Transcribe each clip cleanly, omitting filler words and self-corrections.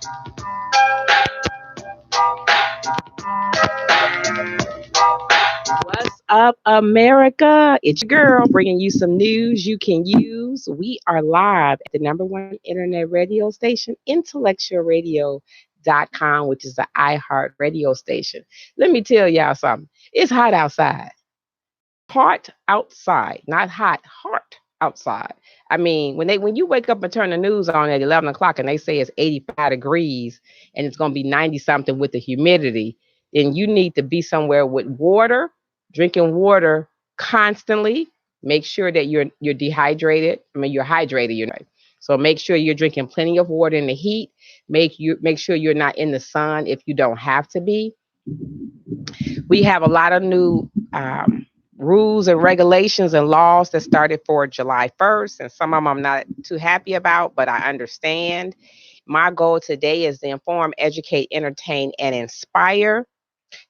What's up, America? It's your girl bringing you some news you can use. We are live at the number one internet radio station, IntellectualRadio.com, which is the iHeart radio station. Let me tell y'all something. It's hot outside. Hot outside, not hot, heart outside. I mean, when you wake up and turn the news on at 11 o'clock and they say it's 85 degrees and it's gonna be 90 something with the humidity, then you need to be somewhere with water, drinking water constantly. Make sure that you're dehydrated. I mean, you're hydrated. You're not. So make sure you're drinking plenty of water in the heat. Make sure you're not in the sun if you don't have to be. We have a lot of new rules and regulations and laws that started for July 1st, and some of them I'm not too happy about, but I understand. My goal today is to inform, educate, entertain, and inspire.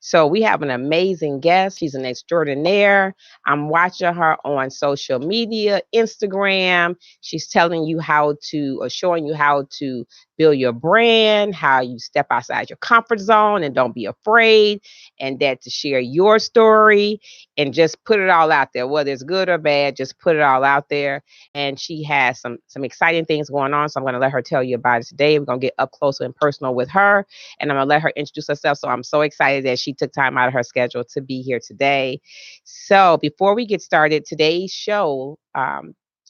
So we have an amazing guest. She's an extraordinaire. I'm watching her on social media, Instagram. She's telling you how to, or showing you how to build your brand, how you step outside your comfort zone and don't be afraid, and that to share your story and just put it all out there, whether it's good or bad, just put it all out there. And she has some exciting things going on. So I'm going to let her tell you about it today. We're going to get up close and personal with her, and I'm going to let her introduce herself. So I'm so excited that she took time out of her schedule to be here today. So before we get started, today's show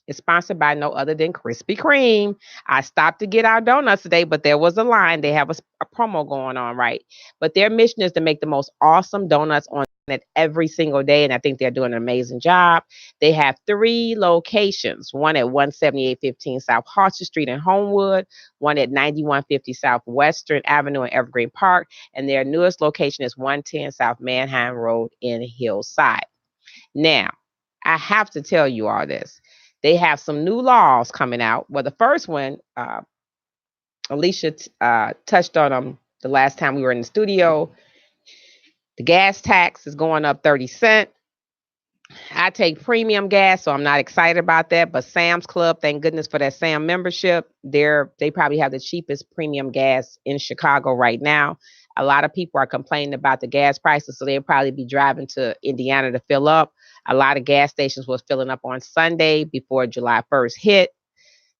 is sponsored by no other than Krispy Kreme. I stopped to get our donuts today, but there was a line. They have a promo going on, right? But their mission is to make the most awesome donuts on it every single day, and I think they're doing an amazing job. They have 3 locations, one at 17815 South Hartford Street in Homewood, one at 9150 South Western Avenue in Evergreen Park, and their newest location is 110 South Manheim Road in Hillside. Now, I have to tell you all this. They have some new laws coming out. Well, the first one, Alicia touched on them the last time we were in the studio. The gas tax is going up 30 cents. I take premium gas, so I'm not excited about that. But Sam's Club, thank goodness for that Sam membership. They probably have the cheapest premium gas in Chicago right now. A lot of people are complaining about the gas prices, so they'll probably be driving to Indiana to fill up. A lot of gas stations was filling up on Sunday before July 1st hit.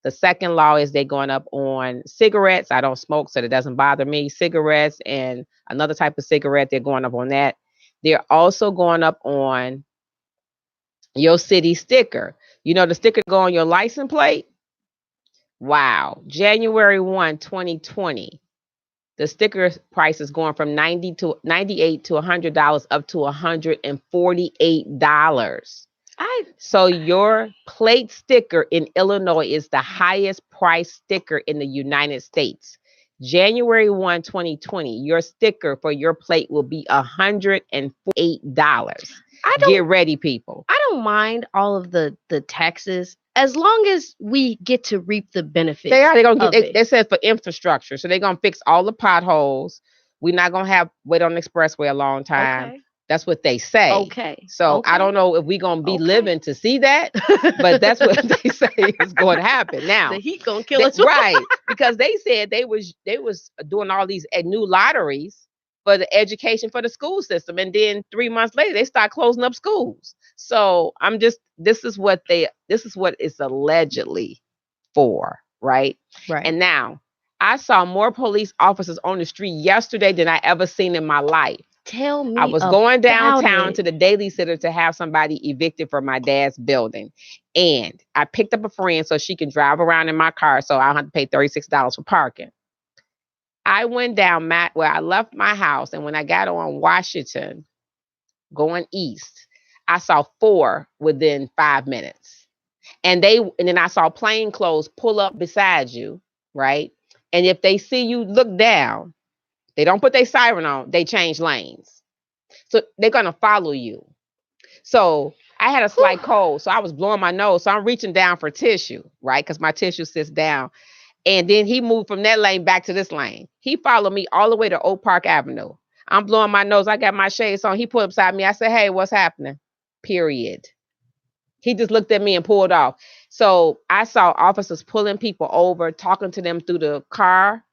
The second law is they're going up on cigarettes. I don't smoke, so it doesn't bother me. Cigarettes and another type of cigarette, they're going up on that. They're also going up on your city sticker. You know, the sticker go on your license plate? Wow. January 1, 2020. The sticker price is going from $98 to $100 up to $148. So your plate sticker in Illinois is the highest price sticker in the United States. January 1, 2020, your sticker for your plate will be $148. Get ready, people. I don't mind all of the taxes as long as we get to reap the benefits. They're gonna get. They said for infrastructure, so they're gonna fix all the potholes. We're not gonna have wait on the expressway a long time. Okay. That's what they say. Okay. So I don't know if we're gonna be living to see that, but that's what they say is going to happen. Now the heat gonna kill us, right? Because they said they was doing all these new lotteries for the education for the school system, and then 3 months later they start closing up schools. So this is what it's allegedly for, right? Right. And now I saw more police officers on the street yesterday than I ever seen in my life. Tell me. I was going downtown to the Daily Sitter to have somebody evicted from my dad's building. And I picked up a friend so she can drive around in my car so I don't have to pay $36 for parking. I went down where I left my house, and when I got on Washington going east, I saw 4 within 5 minutes. And then I saw plainclothes pull up beside you, right? And if they see you look down, they don't put their siren on, they change lanes. So they're going to follow you. So I had a slight cold, so I was blowing my nose. So I'm reaching down for tissue, right? Because my tissue sits down. And then he moved from that lane back to this lane. He followed me all the way to Oak Park Avenue. I'm blowing my nose. I got my shades on. He pulled up beside me. I said, hey, what's happening? Period. He just looked at me and pulled off. So I saw officers pulling people over, talking to them through the car.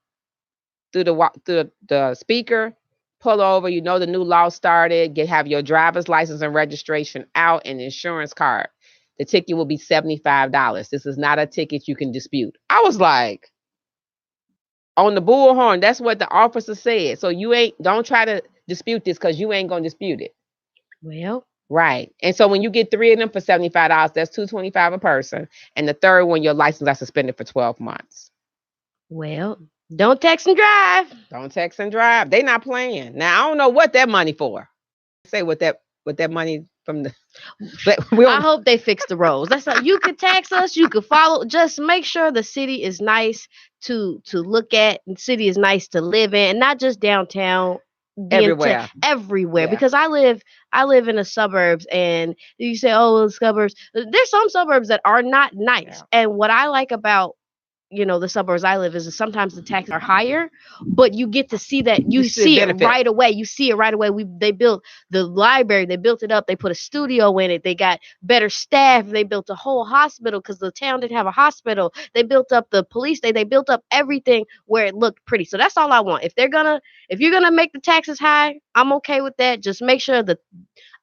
through the speaker, pull over. You know the new law started. Have your driver's license and registration out and insurance card. The ticket will be $75. This is not a ticket you can dispute. I was like, on the bullhorn. That's what the officer said. So don't try to dispute this because you ain't gonna dispute it. Well, right. And so when you get 3 of them for $75, that's $225 a person. And the third one, your license is suspended for 12 months. Well, don't text and drive. Don't text and drive. They not playing. Now I don't know what that money for. Say what that money from the. I hope they fix the roads. That's like, you could text us, you could follow. Just make sure the city is nice to look at, and city is nice to live in, and not just downtown. Everywhere. Everywhere. Yeah. Because I live in the suburbs, and you say, oh, the suburbs. There's some suburbs that are not nice. Yeah. And what I like about the suburbs I live in is sometimes the taxes are higher, but you get to see that you see it right away. You see it right away. They built the library, they built it up, they put a studio in it, they got better staff, they built a whole hospital because the town didn't have a hospital. They built up the police they built up everything where it looked pretty. So that's all I want. If you're gonna make the taxes high, I'm okay with that. Just make sure that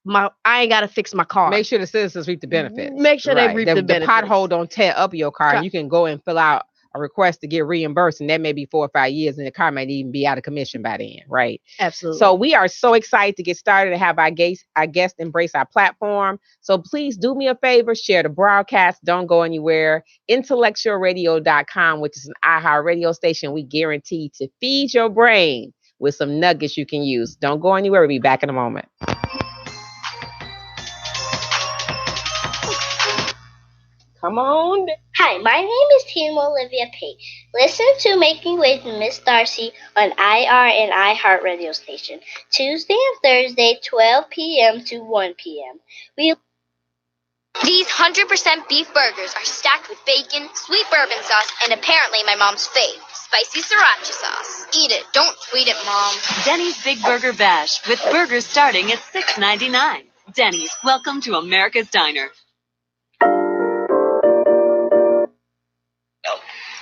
I ain't gotta fix my car. Make sure the citizens reap the benefits. Make sure they reap the benefits. The pothole don't tear up your car. And you can go and fill out a request to get reimbursed, and that may be 4 or 5 years, and the car might even be out of commission by then, right? Absolutely. So we are so excited to get started and have our guests embrace our platform. So please do me a favor, share the broadcast. Don't go anywhere. IntellectualRadio.com, which is an iHeart radio station. We guarantee to feed your brain with some nuggets you can use. Don't go anywhere. We'll be back in a moment. Come on. Hi, my name is Team Olivia Page. Listen to Making Waves with Miss Darci on IR and iHeart radio station, Tuesday and Thursday, 12 p.m. to 1 p.m. These 100% beef burgers are stacked with bacon, sweet bourbon sauce, and apparently my mom's fave, spicy sriracha sauce. Eat it. Don't tweet it, Mom. Denny's Big Burger Bash with burgers starting at $6.99. Denny's, welcome to America's Diner.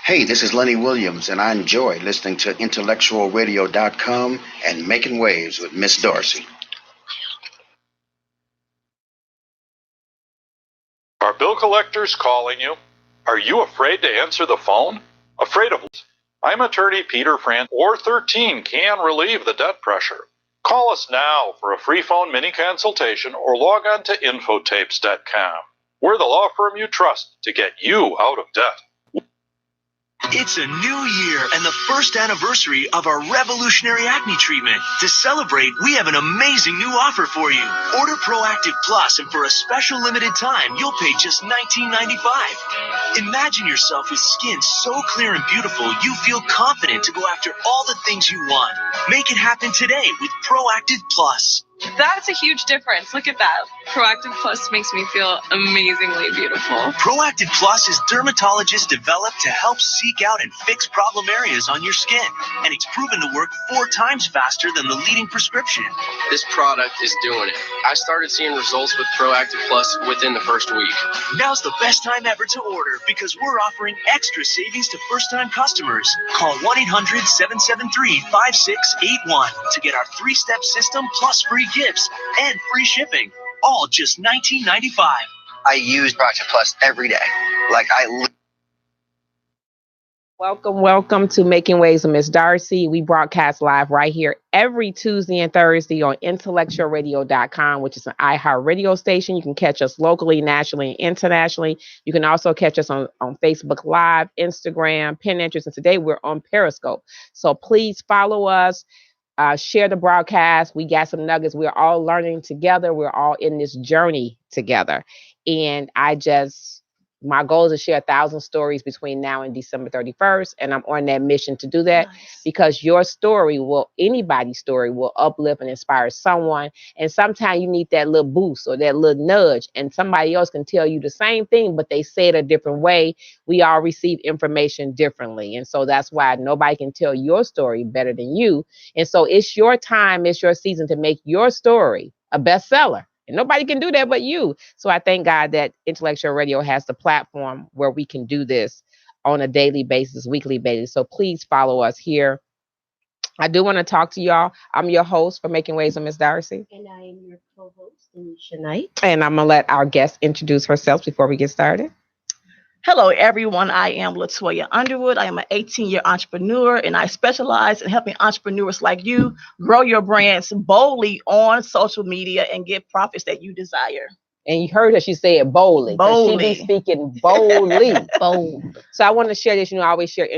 Hey, this is Lenny Williams, and I enjoy listening to IntellectualRadio.com and Making Waves with Miss Darci. Are bill collectors calling you? Are you afraid to answer the phone? Afraid of what? I'm attorney Peter Franz. 413 can relieve the debt pressure. Call us now for a free phone mini consultation or log on to infotapes.com. We're the law firm you trust to get you out of debt. It's a new year and the first anniversary of our revolutionary acne treatment. To celebrate, we have an amazing new offer for you. Order Proactive Plus, and for a special limited time, you'll pay just $19.95. Imagine yourself with skin so clear and beautiful, you feel confident to go after all the things you want. Make it happen today with Proactive Plus. That's a huge difference. Look at that. Proactive Plus makes me feel amazingly beautiful. Proactive Plus is dermatologist developed to help seek out and fix problem areas on your skin. And it's proven to work 4 times faster than the leading prescription. This product is doing it. I started seeing results with Proactive Plus within the first week. Now's the best time ever to order because we're offering extra savings to first-time customers. Call 1-800-773-5681 to get our 3-step system plus free gifts and free shipping, all just $19.95. I use Proactive Plus every day. Welcome to Making Waves with Miss Darci. We broadcast live right here every Tuesday and Thursday on IntellectualRadio.com, which is an iHeart radio station. You can catch us locally, nationally, and internationally. You can also catch us on Facebook Live, Instagram, Pinterest, and today we're on Periscope. So please follow us. Share the broadcast. We got some nuggets. We're all learning together. We're all in this journey together. And my goal is to share 1,000 stories between now and December 31st. And I'm on that mission to do that because anybody's story will uplift and inspire someone. And sometimes you need that little boost or that little nudge, and somebody else can tell you the same thing, but they say it a different way. We all receive information differently. And so that's why nobody can tell your story better than you. And so it's your time, it's your season to make your story a bestseller. And nobody can do that but you. So I thank God that Intellectual Radio has the platform where we can do this on a daily basis, weekly basis. So please follow us here I do want to talk to y'all. I'm your host for Making Waves with Miss Darcy. And I am your co-host, Anisha Knight. And I'm going to let our guest introduce herself before we get started. Hello, everyone. I am Latoya Underwood. I am an 18-year entrepreneur, and I specialize in helping entrepreneurs like you grow your brands boldly on social media and get profits that you desire. And you heard her, she said boldly. Boldly. She be speaking boldly. Bold. So I want to share this. I always share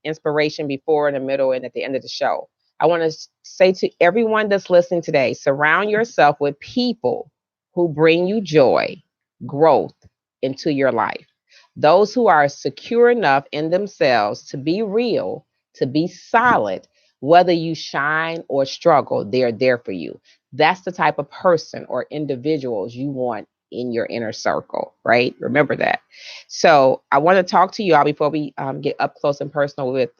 inspiration before, in the middle, and at the end of the show. I want to say to everyone that's listening today, surround yourself with people who bring you joy, growth into your life. Those who are secure enough in themselves to be real, to be solid, whether you shine or struggle, they're there for you. That's the type of person or individuals you want in your inner circle, right? Remember that. So I want to talk to you all before we get up close and personal with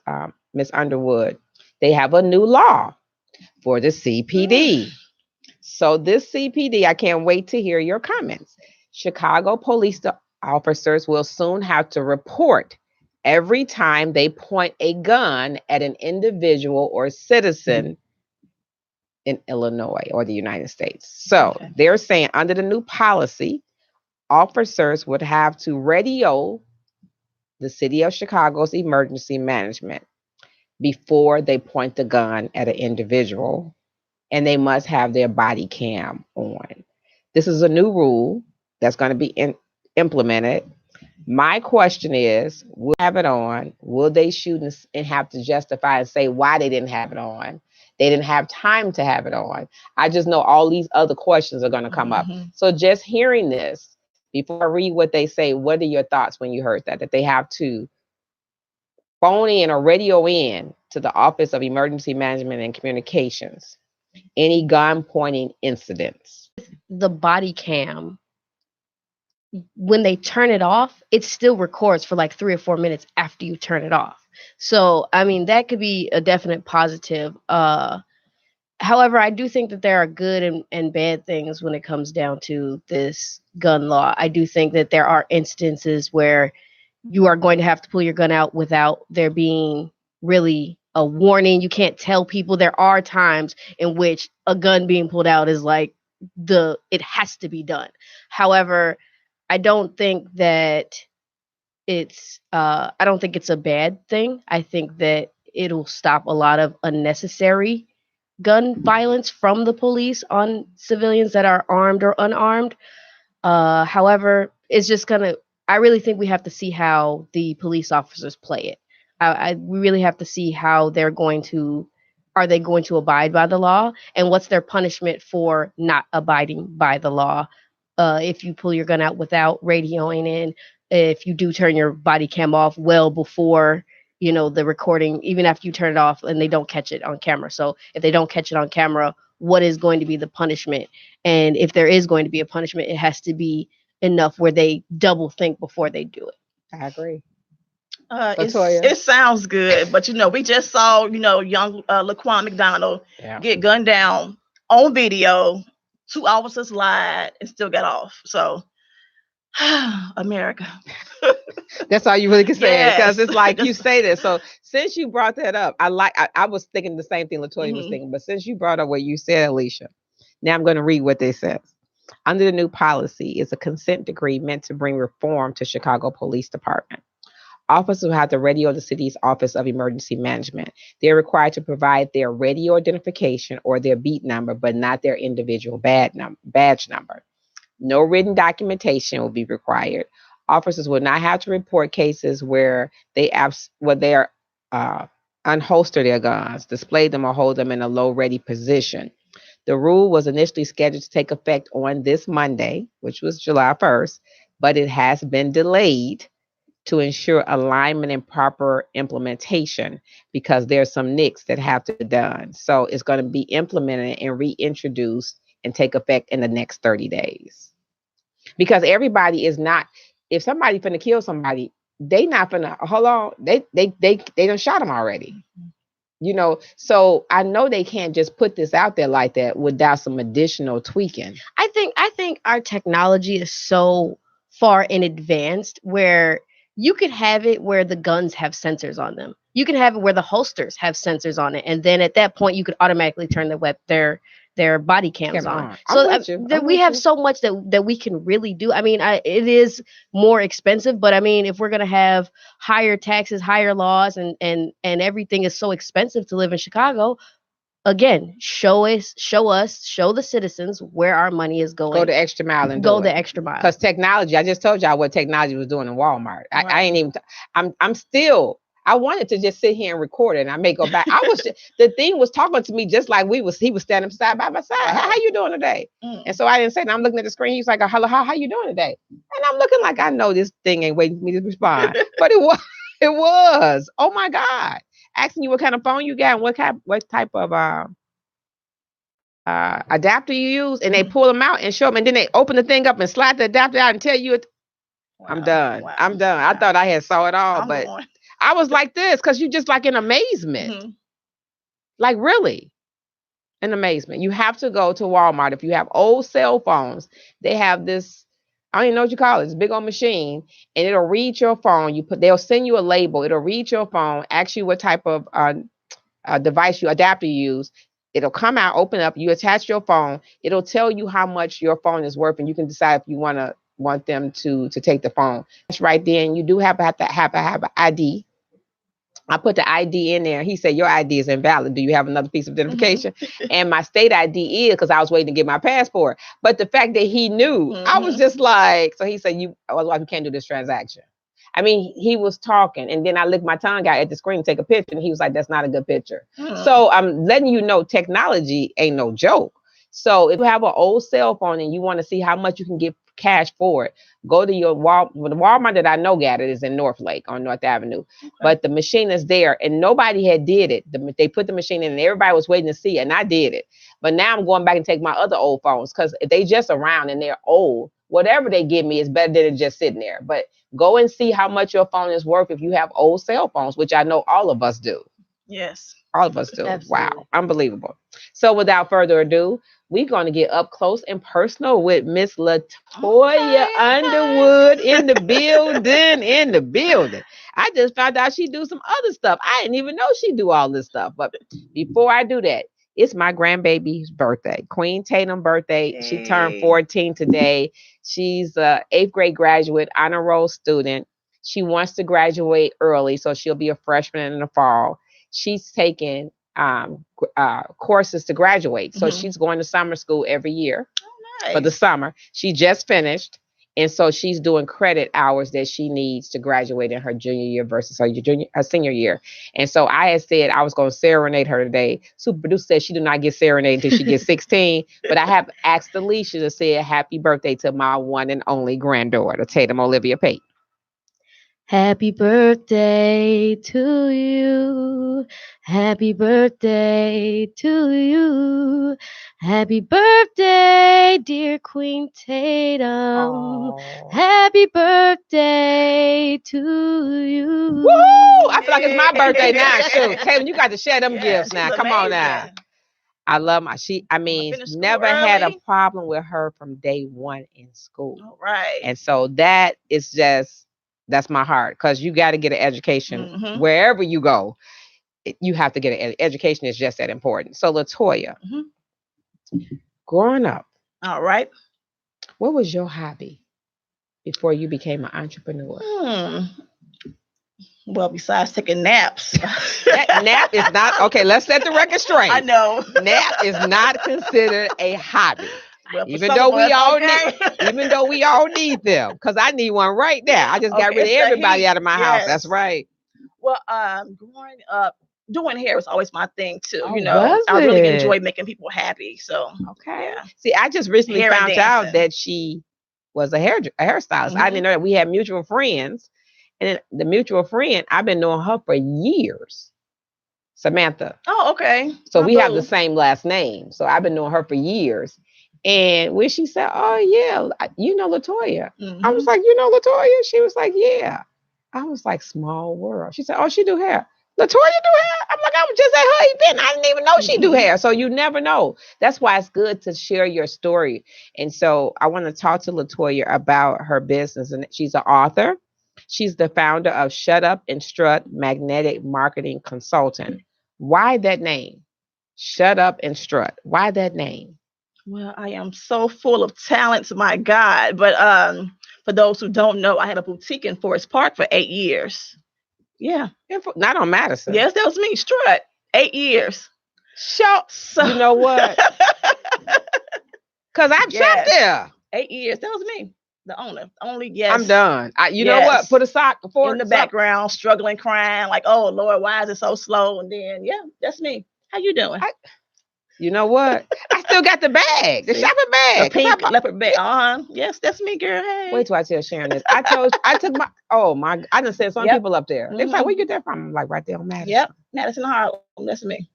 Miss Underwood. They have a new law for the CPD. So this CPD, I can't wait to hear your comments. Chicago police officers will soon have to report every time they point a gun at an individual or citizen in Illinois or the United States. So they're saying under the new policy, officers would have to radio the city of Chicago's emergency management before they point the gun at an individual, and they must have their body cam on. This is a new rule that's going to be implemented. My question is, will they have it on? Will they shoot and have to justify and say why they didn't have it on? They didn't have time to have it on. I just know all these other questions are going to come up. So just hearing this, before I read what they say, what are your thoughts when you heard that? That they have to phone in or radio in to the Office of Emergency Management and Communications any gun pointing incidents. The body cam, when they turn it off, it still records for like 3 or 4 minutes after you turn it off. So, I mean, that could be a definite positive. However, I do think that there are good and bad things when it comes down to this gun law. I do think that there are instances where you are going to have to pull your gun out without there being really a warning. You can't tell people. There are times in which a gun being pulled out is like it has to be done. However, I don't think that it's a bad thing. I think that it'll stop a lot of unnecessary gun violence from the police on civilians that are armed or unarmed. However, it's just I really think we have to see how the police officers play it. We really have to see how are they going to abide by the law, and what's their punishment for not abiding by the law. If you pull your gun out without radioing in, if you do turn your body cam off well before, the recording, even after you turn it off and they don't catch it on camera. So if they don't catch it on camera, what is going to be the punishment? And if there is going to be a punishment, it has to be enough where they double think before they do it. I agree. It sounds good, but we just saw young Laquan McDonald get gunned down on video. 2 officers lied and still got off. So America. That's all you really can say, because it's like you say this. So since you brought that up, I was thinking the same thing Latoya was thinking, but since you brought up what you said, Alicia, now I'm going to read what they said. Under the new policy is a consent decree meant to bring reform to Chicago Police Department. Officers will have to radio the city's Office of Emergency Management. They're required to provide their radio identification or their beat number, but not their individual badge number. No written documentation will be required. Officers will not have to report cases where they unholster their guns, display them, or hold them in a low ready position. The rule was initially scheduled to take effect on this Monday, which was July 1st, but it has been delayed to ensure alignment and proper implementation because there's some nicks that have to be done. So it's going to be implemented and reintroduced and take effect in the next 30 days. Because everybody is not, if somebody finna kill somebody, they not finna, hold on, they done shot them already. So I know they can't just put this out there like that without some additional tweaking. I think our technology is so far in advanced where you could have it where the guns have sensors on them. You can have it where the holsters have sensors on it, and then at that point, you could automatically turn their body cams on. So we have so much that we can really do. I mean, it is more expensive, but I mean, if we're gonna have higher taxes, higher laws, and everything is so expensive to live in Chicago, again, show the citizens where our money is going. Go the extra mile and go the extra mile. Because technology, I just told y'all what technology was doing in Walmart. Right. I ain't even. I'm still. I wanted to just sit here and record it, and I may go back. The thing was talking to me just like he was standing side by side. Wow. How you doing today? And so I didn't say it. I'm looking at the screen. He's like, hello, how you doing today? And I'm looking like I know this thing ain't waiting for me to respond. But it was. Oh my God. Asking you what kind of phone you got and what type of adapter you use, and they pull them out and show them, and then they open the thing up and slide the adapter out and tell you Wow. I'm done. Wow. I'm done. Wow. I thought I had saw it all, but I was like this because you just like in amazement. Like really in amazement. You have to go to Walmart. If you have old cell phones, they have this, I don't even know what you call it. It's a big old machine, and it'll read your phone. They'll send you a label. It'll read your phone, ask you what type of adapter you use. It'll come out, open up, you attach your phone. It'll tell you how much your phone is worth, and you can decide if you want them to take the phone. That's right then. You do have to have an ID. I put the ID in there. He said, your ID is invalid. Do you have another piece of identification? And my state ID is, because I was waiting to get my passport. But the fact that he knew, I was just like, so he said, otherwise we can't do this transaction. I mean, he was talking, and then I licked my tongue out at the screen to take a picture, and he was like, that's not a good picture. So I'm letting you know technology ain't no joke. So if you have an old cell phone and you want to see how much you can get cash for it, go to your the Walmart that I know got it is in North Lake on North Avenue. Okay. But the machine is there, and nobody had did it. They put the machine in, and everybody was waiting to see it, and I did it. But now I'm going back and take my other old phones, because if they just around and they're old, whatever they give me is better than it just sitting there. But go and see how much your phone is worth if you have old cell phones, which I know all of us do. Yes. All of us do. Absolutely. Wow. Unbelievable. So without further ado, we're going to get up close and personal with Miss Latoya Underwood in the building. I just found out she do some other stuff. I didn't even know she do all this stuff. But before I do that, it's my grandbaby's birthday, Queen Tatum's birthday. Yay. She turned 14 today. She's an 8th grade graduate, honor roll student. She wants to graduate early, so she'll be a freshman in the fall. She's taking courses to graduate. So she's going to summer school every year for the summer. She just finished. And so she's doing credit hours that she needs to graduate in her junior year versus her senior year. And so I had said I was going to serenade her today. Super producer said she do not get serenaded until she gets 16. But I have asked Alicia to say a happy birthday to my one and only granddaughter, Tatum Olivia Pate. Happy birthday to you. Happy birthday to you. Happy birthday, dear Queen Tatum. Aww. Happy birthday to you. Woo! I feel like it's my birthday now, too. Tatum, you got to share them gifts now. Come on now. I love never had a problem with her from day one in school. All right. And so that is that's my heart, because you got to get an education wherever you go. You have to get an education. Is just that important. So Latoya, growing up, all right, what was your hobby before you became an entrepreneur? Well, besides taking naps. That nap is not okay. Let's set the record straight. I know nap is not considered a hobby. Well, even though we all need them, because I need one right now. I just got rid of everybody out of my house. That's right. Well, growing up, doing hair was always my thing too. I really enjoy making people happy. So See, I just recently found out that she was a hairstylist. I didn't know that. We had mutual friends, and the mutual friend, I've been knowing her for years. Samantha. Oh, okay. So we have the same last name. So I've been knowing her for years. And when she said, oh, yeah, you know Latoya. I was like, you know Latoya? She was like, yeah. I was like, small world. She said, oh, she do hair. Latoya do hair? I'm like, I was just at her event. I didn't even know she do hair. So you never know. That's why it's good to share your story. And so I want to talk to Latoya about her business. And she's an author. She's the founder of Shut Up and Strut Magnetic Marketing Consultant. Why that name? Shut Up and Strut. Why that name? Well, I am so full of talents, my God. But for those who don't know, I had a boutique in Forest Park for 8 years. Yeah. Not on Madison. Yes, that was me, Strut. 8 years. So, you know what? Because I've shopped there. 8 years. That was me, the owner. Only, yes. I'm done. You know what? Put a sock before in the background, struggling, crying, like, oh, Lord, why is it so slow? And then, that's me. How you doing? You know what? I still got the bag, the shopping bag. The pink leopard bag. Yes, that's me, girl. Hey. Wait till I tell Sharon this. I took my, I done said some people up there. They're like, where you get that from? I'm like, right there on Madison. Yep, Madison Harlem. That's me.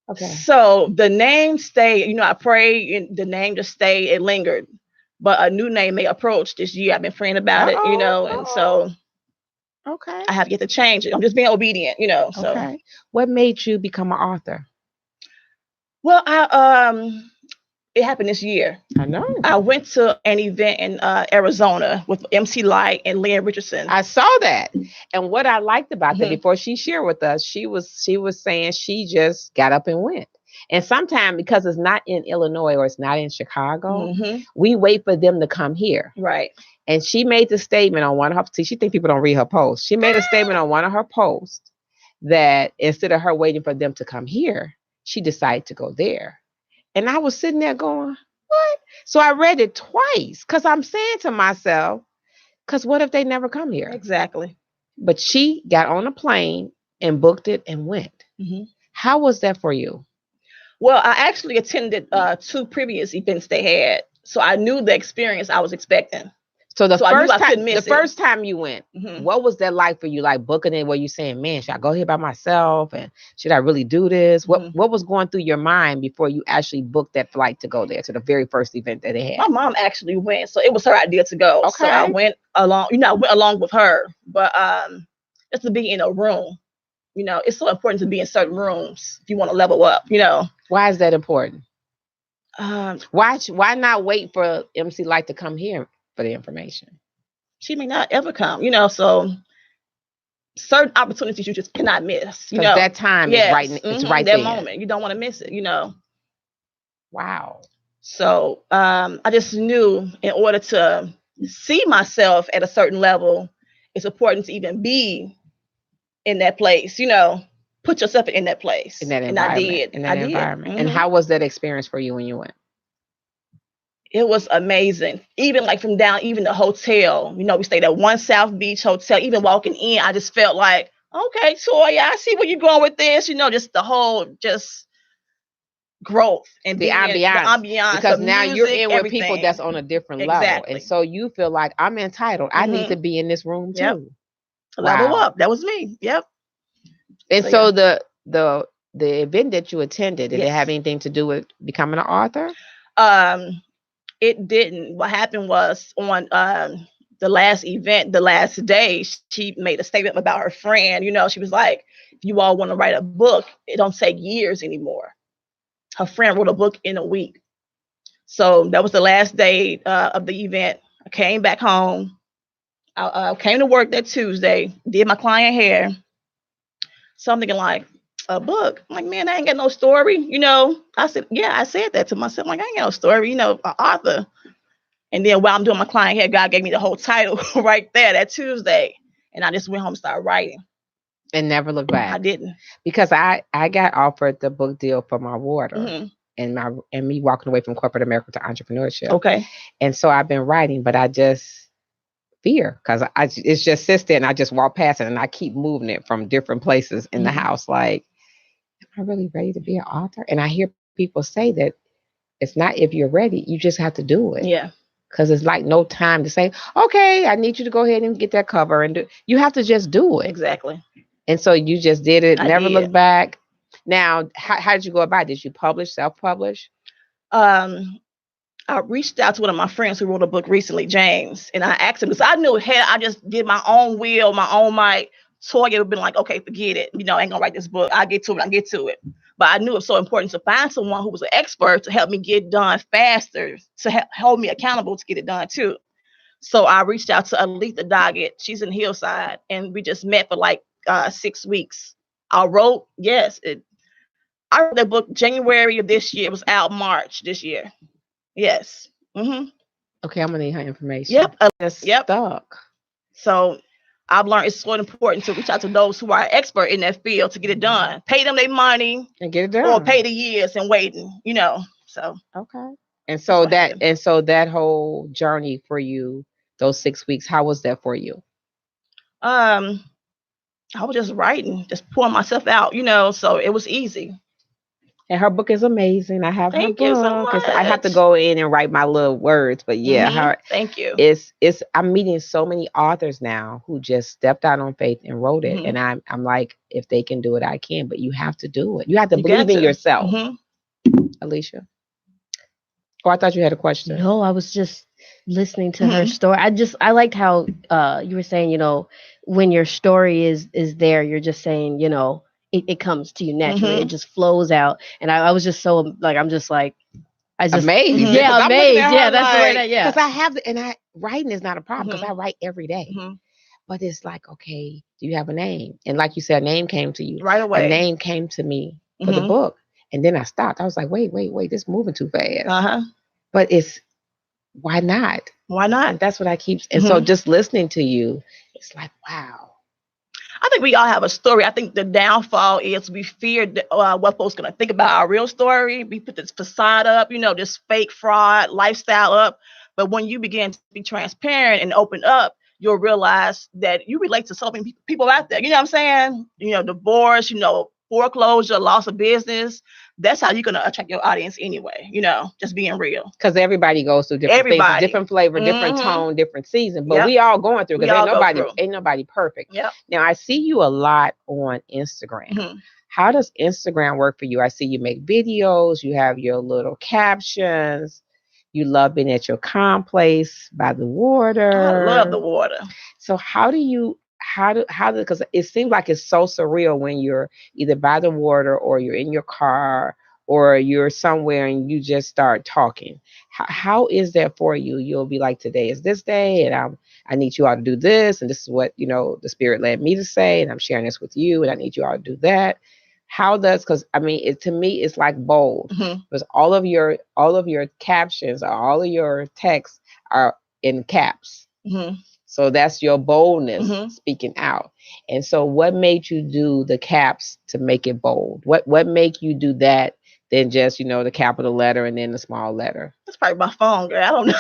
Okay. So the name stayed, I prayed and the name just stayed, it lingered. But a new name may approach this year. I've been praying about it, and so I have to get to change it. I'm just being obedient, So. Okay. What made you become an author? Well, it happened this year. I know. I went to an event in Arizona with MC Light and Leah Richardson. I saw that. And what I liked about that, before she shared with us, she was saying she just got up and went. And sometimes because it's not in Illinois or it's not in Chicago, we wait for them to come here. Right. And she made the statement on one of her, she thinks people don't read her posts. She made a statement on one of her posts that instead of her waiting for them to come here, she decided to go there. And I was sitting there going, what? So I read it twice because I'm saying to myself, because what if they never come here? Exactly. But she got on a plane and booked it and went. How was that for you? Well, I actually attended 2 previous events they had. So I knew the experience I was expecting. So the first time you went, what was that like for you? Like booking it, where you saying, man, should I go here by myself? And should I really do this? What was going through your mind before you actually booked that flight to go there to the very first event that they had? My mom actually went, so it was her idea to go. Okay. So I went along, I went along with her. But just to be in a room, it's so important to be in certain rooms if you want to level up, Why is that important? Why not wait for MC Light to come here for the information? She may not ever come, so certain opportunities you just cannot miss. That time is right. It's right that there. moment. You don't want to miss it. Wow. So I just knew in order to see myself at a certain level, it's important to even be in that place. Put yourself in that place. In that environment. And I did. In that environment. And how was that experience for you when you went? It was amazing. Even like from down, even the hotel, we stayed at One South Beach Hotel. Even walking in, I just felt like, okay, Toya, I see where you're going with this. Just the whole, growth and the ambiance. Because now music, you're in with everything. people that's on a different level. And so you feel like I'm entitled. I need to be in this room too. Yep. Level up. That was me. Yep. And so the event that you attended, did it have anything to do with becoming an author? It didn't. What happened was on the last event, the last day, she made a statement about her friend. She was like, if you all want to write a book, it don't take years anymore. Her friend wrote a book in a week. So that was the last day of the event. I came back home. I came to work that Tuesday, did my client hair. So I'm thinking like, a book. I'm like, man, I ain't got no story. I said that to myself. I'm like, I ain't got no story, an author. And then while I'm doing my client hair, God gave me the whole title right there that Tuesday. And I just went home and started writing. And never looked back. I didn't. Because I got offered the book deal for my water and me walking away from corporate America to entrepreneurship. Okay. And so I've been writing, but I just fear because it's just sits there and I just walk past it and I keep moving it from different places in the house. Like, am I really ready to be an author? And I hear people say that it's not if you're ready, you just have to do it. Yeah. Because it's like no time to say, okay, I need you to go ahead and get that cover and do. You have to just do it. Exactly. And so you just did it, never did. looked back. Now, how did you go about it? Did you publish, self-publish? I reached out to one of my friends who wrote a book recently, James, and I asked him because I knew I just did my own will, my own might. Toya would have been like, okay, forget it. I ain't gonna write this book. I'll get to it. But I knew it was so important to find someone who was an expert to help me get done faster, to hold me accountable to get it done too. So I reached out to Alita Doggett. She's in Hillside, and we just met for like 6 weeks. I wrote that book January of this year. It was out March this year. Yes. Mm-hmm. Okay, I'm gonna need her information. Yep. Yep. Stuck. So I've learned it's so important to reach out to those who are expert in that field to get it done. Pay them their money and get it done, or pay the years and waiting. So okay. And so that whole journey for you, those 6 weeks, how was that for you? I was just writing, just pouring myself out, so it was easy. And her book is amazing. I have Thank her book. You so much. I have to go in and write my little words, but yeah, thank you. I'm meeting so many authors now who just stepped out on faith and wrote it, and I'm like, if they can do it, I can. But you have to do it. You have to believe in yourself. Alicia. Oh, I thought you had a question. No, I was just listening to her story. I liked how you were saying, when your story is there, you're just saying, it comes to you naturally. It just flows out. And I was just so like, I'm just like, amazed. Yeah, amazed. Yeah, that's the way that, because I have writing is not a problem because I write every day. But it's like, okay, do you have a name? And like you said, a name came to you. Right away. A name came to me for the book. And then I stopped. I was like, wait, this is moving too fast. But why not? Why not? And that's what I keep. And so just listening to you, it's like, wow. I think we all have a story. I think the downfall is we fear what folks going to think about our real story. We put this facade up, this fake fraud lifestyle up. But when you begin to be transparent and open up, you'll realize that you relate to so many people out there. You know what I'm saying? Divorce, foreclosure, loss of business. That's how you're going to attract your audience anyway, just being real. Because everybody goes through different things, different flavor, different tone, different season. But we all going through because ain't nobody perfect. Yep. Now, I see you a lot on Instagram. How does Instagram work for you? I see you make videos. You have your little captions. You love being at your calm place by the water. I love the water. So because it seems like it's so surreal when you're either by the water or you're in your car or you're somewhere and you just start talking. How is that for you? You'll be like, today is this day and I need you all to do this. And this is what, the Spirit led me to say. And I'm sharing this with you and I need you all to do that. Because to me, it's like bold because all of your captions or all of your texts are in caps. So that's your boldness speaking out. And so what made you do the caps to make it bold? What make you do that than just, the capital letter and then the small letter? That's probably my phone, girl. I don't know.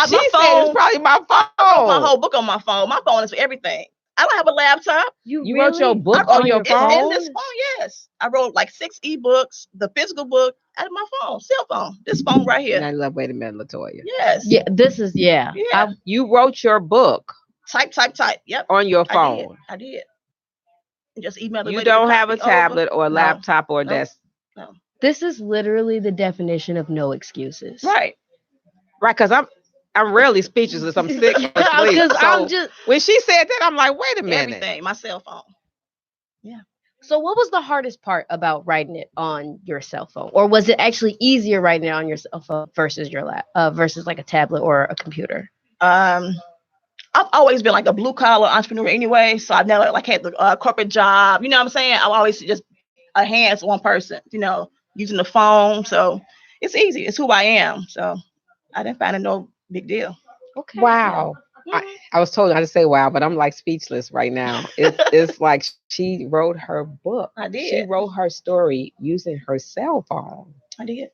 She said it's probably my phone. I wrote my whole book on my phone. My phone is for everything. I don't have a laptop. You wrote your book on your phone? In this phone, yes. I wrote like 6 ebooks, the physical book, out of my phone, cell phone. This phone right here. And I love, wait a minute, Latoya. Yes. Yeah, this is, yeah. You wrote your book. Type. Yep. On your phone. I did. Just email it. You don't have a tablet or a laptop or a desk. No. This is literally the definition of no excuses. Right. Because I'm rarely speechless. I'm sick. When she said that, I'm like, wait a minute. Everything, my cell phone. Yeah. So what was the hardest part about writing it on your cell phone? Or was it actually easier writing it on your cell phone versus versus like a tablet or a computer? I've always been like a blue collar entrepreneur anyway. So I've never had the corporate job. You know what I'm saying? I've always just a hands-on person, using the phone. So it's easy. It's who I am. So I didn't find it no big deal. Okay. Wow. I was told not to say wow, but I'm like speechless right now. It's like she wrote her book. I did. She wrote her story using her cell phone. I did.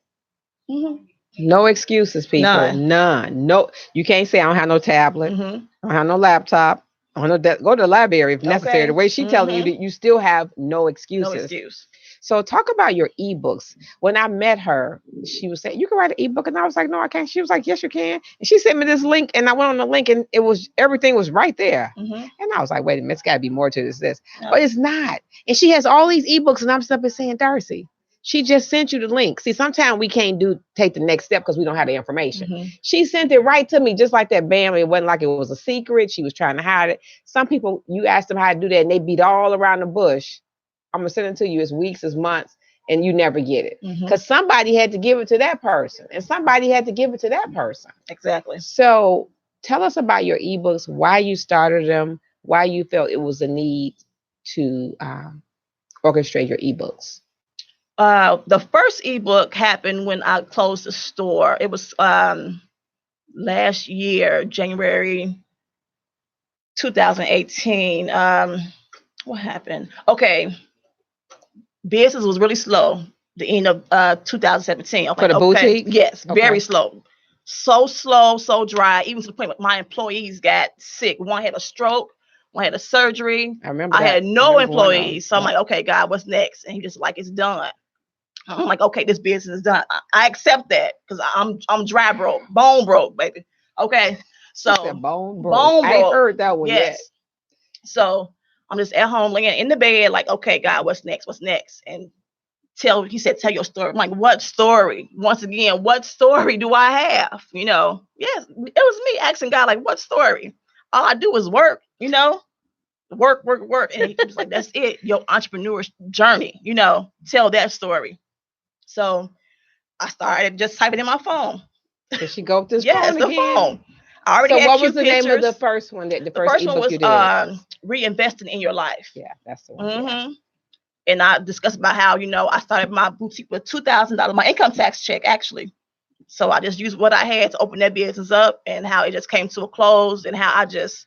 No excuses, people. None. No, you can't say I don't have no tablet. I don't have no laptop. I don't know. Go to the library if necessary. The way she's telling you that you still have no excuses. No excuse. So talk about your ebooks. When I met her, she was saying, you can write an ebook. And I was like, no, I can't. She was like, yes, you can. And she sent me this link and I went on the link and everything was right there. And I was like, wait a minute, it's got to be more to this. No. But it's not. And she has all these ebooks and I'm stuck saying, Darci, she just sent you the link. See, sometimes we can't take the next step because we don't have the information. She sent it right to me just like that. Bam. It wasn't like it was a secret. She was trying to hide it. Some people, you ask them how to do that and they beat all around the bush. I'm going to send it to you. It's weeks, it's months. and you never get it because somebody had to give it to that person and somebody had to give it to that person. Exactly. So tell us about your ebooks, why you started them, why you felt it was a need to orchestrate your ebooks. The first ebook happened when I closed the store. It was last year, January 2018. What happened? Okay. Business was really slow. The end of 2017. For the boutique? Yes, very slow. So slow, so dry, even to the point where my employees got sick. One had a stroke, one had a surgery. I remember I had no employees. So I'm like, okay, God, what's next? And he just like, it's done. I'm like, okay, this business is done. I accept that because I'm dry broke, bone broke, baby. Okay. So bone broke. I ain't heard that one yet. So I'm just at home laying in the bed, like, okay, God, what's next? What's next? And he said, tell your story. I'm like, what story? Once again, what story do I have? You know, yes, it was me asking God, like, what story? All I do is work, you know, work. And he was like, that's it. Your entrepreneur journey, you know, tell that story. So I started just typing in my phone. Did she go up this phone again? Phone. I already had what was the pictures. name of the first one? The first one was Reinvesting in Your Life. Yeah, that's the one. Yeah. And I discussed about how, you know, I started my boutique with $2,000, my income tax check, actually. So I just used what I had to open that business up and how it just came to a close and how I just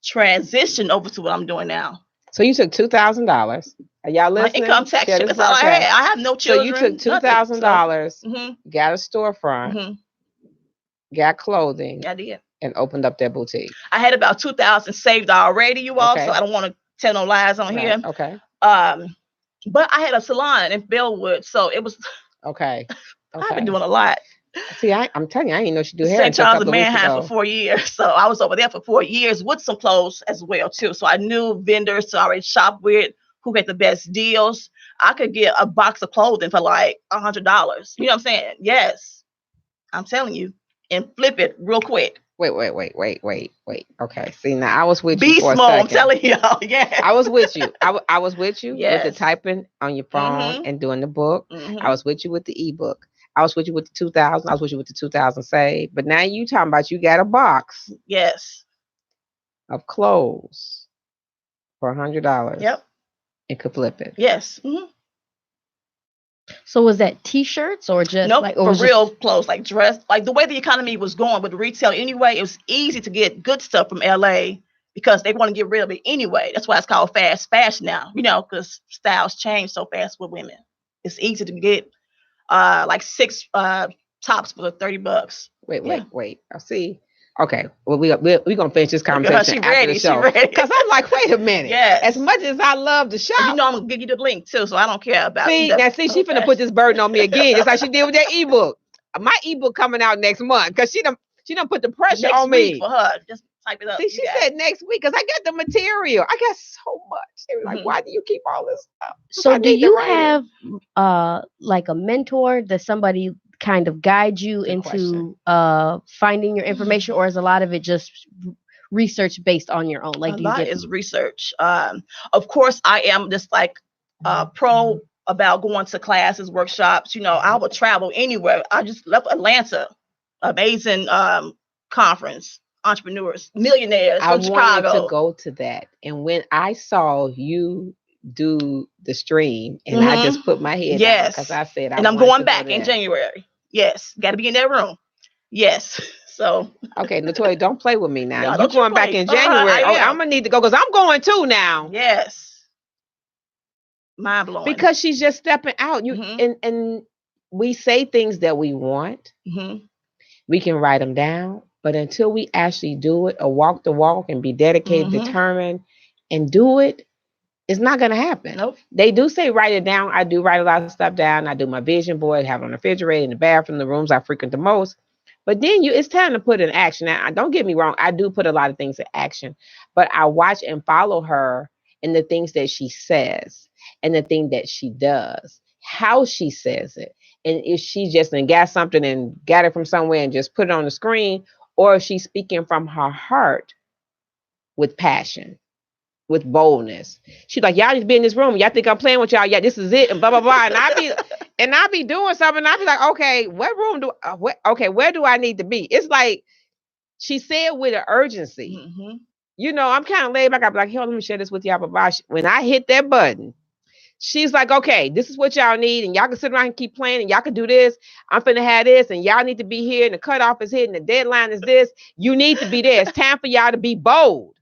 transitioned over to what I'm doing now. So you took $2,000. Are y'all listening? My income tax check. That's all I had. I have no children. So you took $2,000, got a storefront, got clothing. I did. And opened up that boutique. I had about $2,000 saved already, you all. So I don't want to tell no lies on here. Okay. But I had a salon in Bellwood, so it was okay. I've been doing a lot. See, I'm telling you, I didn't know she do hair. St. Charles and Manhattan for 4 years, so I was over there for 4 years with some clothes as well too. So I knew vendors to already shop with, who get the best deals. I could get a box of clothing for like $100. You know what I'm saying? Yes, I'm telling you, and flip it real quick. Wait. Okay. See, now I was with you for small, a second. I'm telling y'all. Yeah. I was with you. I was with you yes. with the typing on your phone and doing the book. I was with you with the ebook. I was with you with the 2,000. I was with you with the 2,000 saved. But now you talking about you got a box. Yes. Of clothes for $100. Yep. And could flip it. Yes. So was that T-shirts or just nope, like for real clothes, like dress, like the way the economy was going with retail anyway? It was easy to get good stuff from LA because they want to get rid of it anyway. That's why it's called fast fashion now, you know, because styles change so fast with women. It's easy to get like 6 tops for $30. Wait. I see. Okay, well we're gonna finish this conversation after the show. Because I'm like, wait a minute. Yeah. As much as I love the shop, you know I'm gonna give you the link too, so I don't care about. See, she finna put this burden on me again, just like she did with that ebook. My ebook coming out next month because she done put the pressure next on me for her. Just type it up. See, she said next week because I got the material. I got so much. They were like, why do you keep all this stuff? So do you have like a mentor that somebody kind of guide you into finding your information, or is a lot of it just research based on your own? Like a lot is research. Of course, I am just like pro about going to classes, workshops. You know, I would travel anywhere. I just left Atlanta, amazing conference, entrepreneurs, millionaires from Chicago. I wanted to go to that, and when I saw you do the stream, and I just put my head down because I said, and I'm going back in January. Yes, got to be in that room. Yes. So okay, Latoya, don't play with me now. You're going back in January. I'm gonna need to go because I'm going too now. Yes. Mind blowing. Because she's just stepping out. And we say things that we want. We can write them down, but until we actually do it or walk the walk and be dedicated, determined, and do it, it's not going to happen. Nope. They do say write it down. I do write a lot of stuff down. I do my vision board, have it on the refrigerator, in the bathroom, the rooms I frequent the most. But then it's time to put in action. Now, don't get me wrong. I do put a lot of things in action, but I watch and follow her in the things that she says and the thing that she does, how she says it. And if she just got something and got it from somewhere and just put it on the screen, or if she's speaking from her heart with passion. with boldness. She's like, y'all need to be in this room. Y'all think I'm playing with y'all? Yeah, this is it. And blah blah blah. And I be doing something. And I be like, okay, what room do? Where do I need to be? It's like she said with an urgency. Mm-hmm. You know, I'm kind of laid back. I'm like, let me share this with y'all. But when I hit that button, she's like, okay, this is what y'all need, and y'all can sit around and keep playing, and y'all can do this. I'm finna have this, and y'all need to be here, and the cutoff is here, and the deadline is this. You need to be there. It's time for y'all to be bold.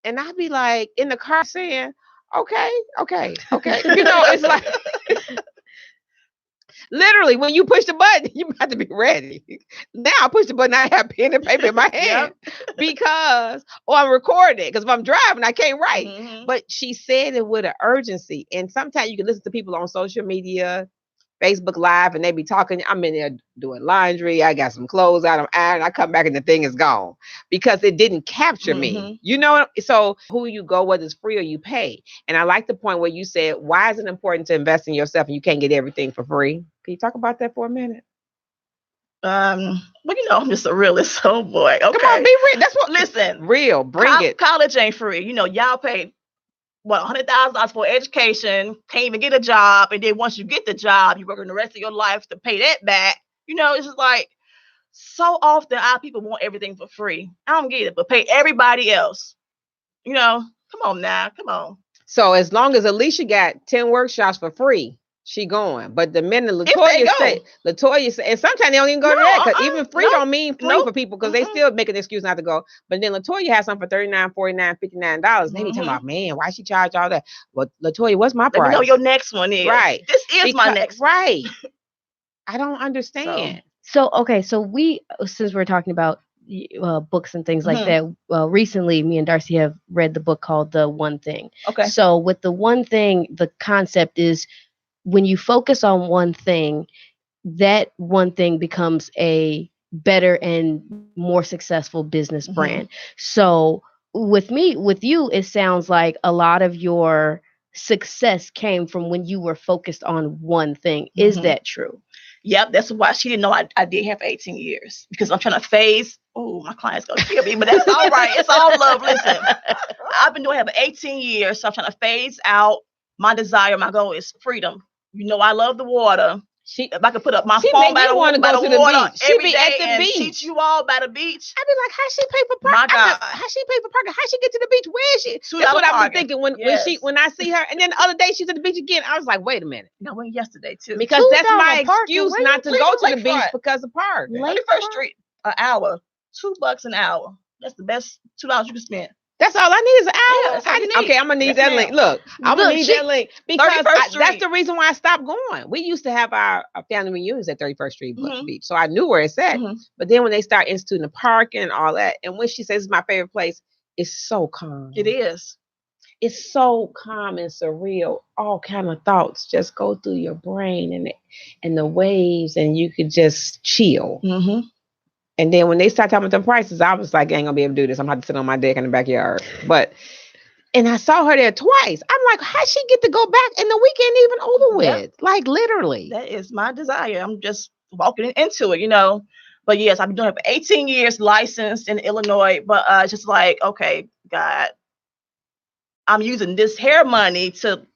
And I'd be like in the car saying, okay. You know, it's like literally when you push the button, you have to be ready. Now I push the button, I have pen and paper in my hand because, or I'm recording it because if I'm driving, I can't write. Mm-hmm. But she said it with an urgency. And sometimes you can listen to people on social media, Facebook Live, and they be talking. I'm in there doing laundry. I got some clothes out. I'm ironing. I come back and the thing is gone because it didn't capture me. You know, so who you go, whether it's free or you pay. And I like the point where you said, why is it important to invest in yourself and you can't get everything for free? Can you talk about that for a minute? Well, you know, I'm just a realist. Oh boy. Okay. Come on, be real. That's what. Listen, real. Bring it. College ain't free. You know, y'all pay $100,000 for education, can't even get a job, and then once you get the job, you're working the rest of your life to pay that back. You know, it's just like so often our people want everything for free. I don't get it, but pay everybody else. You know, come on now, come on. So as long as Alicia got 10 workshops for free, she going. But the minute Latoya say, and sometimes they don't even go to that because even free don't mean free for people because they still make an excuse not to go. But then Latoya has something for $39, $49, $59. They be talking about, man, why she charge all that? Well, Latoya, what's my price? Let me know your next one is. Right. This is my next one. Right. I don't understand. So since we're talking about books and things like that, recently me and Darci have read the book called The One Thing. Okay. So with The One Thing, the concept is when you focus on one thing, that one thing becomes a better and more successful business brand. So with you, it sounds like a lot of your success came from when you were focused on one thing. Is that true? Yep, that's why she didn't know I did have 18 years because I'm trying to phase. Oh, my client's gonna kill me, but that's all right. It's all love. Listen, I've been doing it for 18 years, so I'm trying to phase out my desire. My goal is freedom. You know, I love the water. If I could put up my phone by the water She be at the beach. Teach you all by the beach. I'd be like, how she pay for parking? My God. How she pay for parking? How she get to the beach? Where is she? That's what I was thinking when I see her. And then the other day she's at the beach again. I was like, wait a minute. I went yesterday too. Because that's my excuse not to go to the beach because of parking. 31st Street, an hour, $2 an hour. That's the best $2 you can spend. That's all I need is an hour. That's all you need. Okay, I'm gonna need that link. Look, I'm gonna need that link because that's the reason why I stopped going. We used to have our family reunions at 31st Street Beach, so I knew where it's at. But then when they start instituting the parking and all that, and when she says it's my favorite place, it's so calm. It is. It's so calm and surreal. All kind of thoughts just go through your brain and the waves, and you could just chill. And then when they start talking about the prices, I was like, I ain't gonna be able to do this. I'm gonna have to sit on my deck in the backyard. And I saw her there twice. I'm like, how'd she get to go back and the weekend even over with? Like literally. That is my desire. I'm just walking into it, you know. But yes, I've been doing it for 18 years, licensed in Illinois. But just like, okay, God, I'm using this hair money to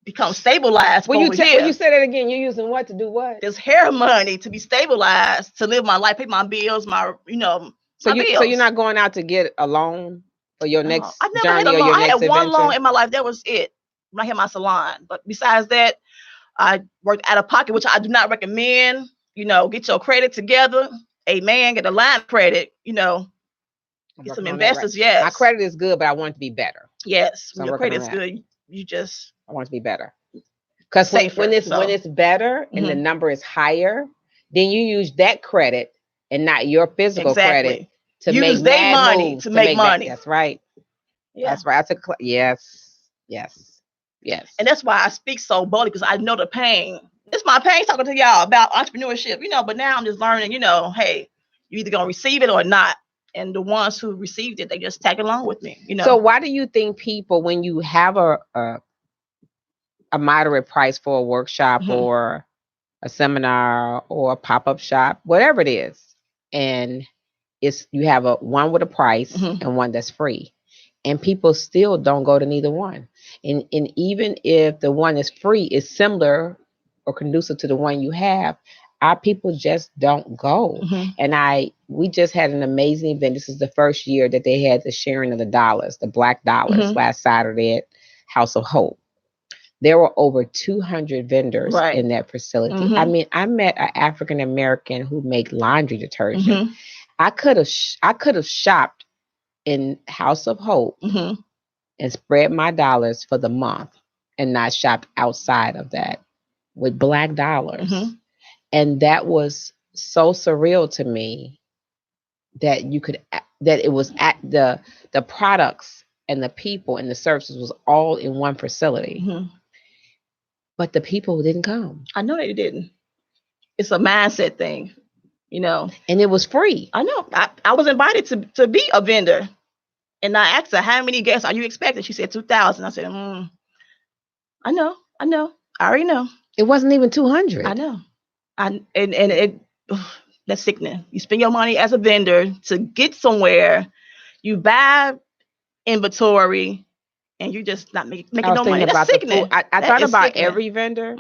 become stabilized. When you say that again, you're using what to do what? This hair money to be stabilized, to live my life, pay my bills, bills. So you're not going out to get a loan for your next I never journey had a or loan. your I next had adventure? one loan in my life. That was it. When I had my salon. But besides that, I worked out of pocket, which I do not recommend. You know, get your credit together. Amen. Get a line of credit. You know, get some investors. Yes. My credit is good, but I want it to be better. Yes. So when your credit is good, you just. I want it to be better. Because when it's better and the number is higher, then you use that credit and not your physical credit to use make money to make money. That's right. Yeah. That's right. Yes. And that's why I speak so boldly because I know the pain. It's my pain talking to y'all about entrepreneurship, you know. But now I'm just learning, you know, hey, you either gonna receive it or not. And the ones who received it, they just tag along with me, you know. So why do you think people, when you have a moderate price for a workshop or a seminar or a pop-up shop, whatever it is, and you have one with a price and one that's free, and people still don't go to neither one. And even if the one is free is similar or conducive to the one you have, our people just don't go. And we just had an amazing event. This is the first year that they had the sharing of the dollars, the black dollars, last Saturday at House of Hope. There were over 200 vendors in that facility. I mean, I met an African American who make laundry detergent. I could have shopped in House of Hope and spread my dollars for the month and not shopped outside of that with black dollars. And that was so surreal to me that it was at the products and the people and the services was all in one facility. But the people didn't come. I know they didn't. It's a mindset thing, you know. And it was free. I know. I was invited to be a vendor. And I asked her, how many guests are you expecting? She said 2,000. I said, I know. I already know. It wasn't even 200. I know. That's sickening. You spend your money as a vendor to get somewhere. You buy inventory. And you're just not making no money. That's sickening. I thought about every vendor.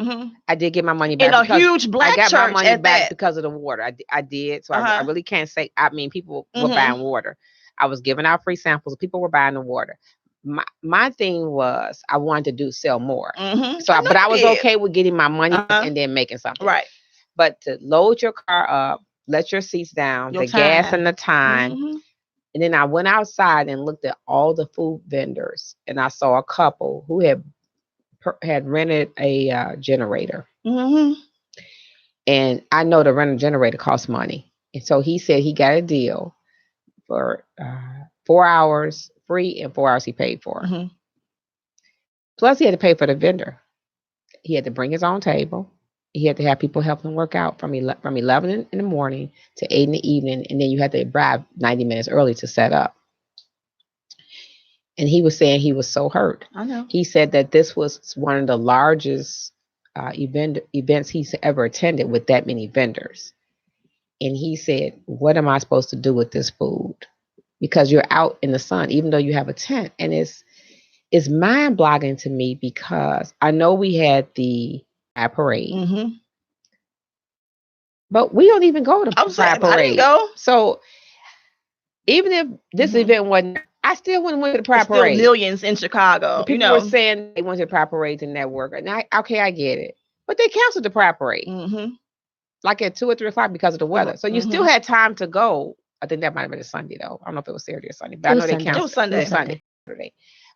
I did get my money back. In a huge black church. I got my money back because of the water. I did. So I really can't say. I mean, people were buying water. I was giving out free samples. People were buying the water. My thing was I wanted to sell more. But I was okay with getting my money and then making something. Right. But to load your car up, let your seats down, the gas and the time. And then I went outside and looked at all the food vendors, and I saw a couple who had rented a generator. And I know the rental generator costs money. And so he said he got a deal for 4 hours free and 4 hours he paid for. Plus he had to pay for the vendor. He had to bring his own table. He had to have people help him work out from 11 in the morning to 8 in the evening. And then you had to arrive 90 minutes early to set up. And he was saying he was so hurt. I know. He said that this was one of the largest events he's ever attended with that many vendors. And he said, what am I supposed to do with this food? Because you're out in the sun, even though you have a tent. And it's mind-boggling to me because I know we had the parade. But we don't even go to parade. I didn't go. So even if this event wasn't, I still wouldn't went to the pride parade. Still millions in Chicago. People were saying they went to the pride parades and network. And I get it. But they canceled the pride parade. Like at 2 or 3 o'clock because of the weather. So you still had time to go. I think that might have been a Sunday though. I don't know if it was Saturday or Sunday. But I know they canceled. It was Sunday. Saturday.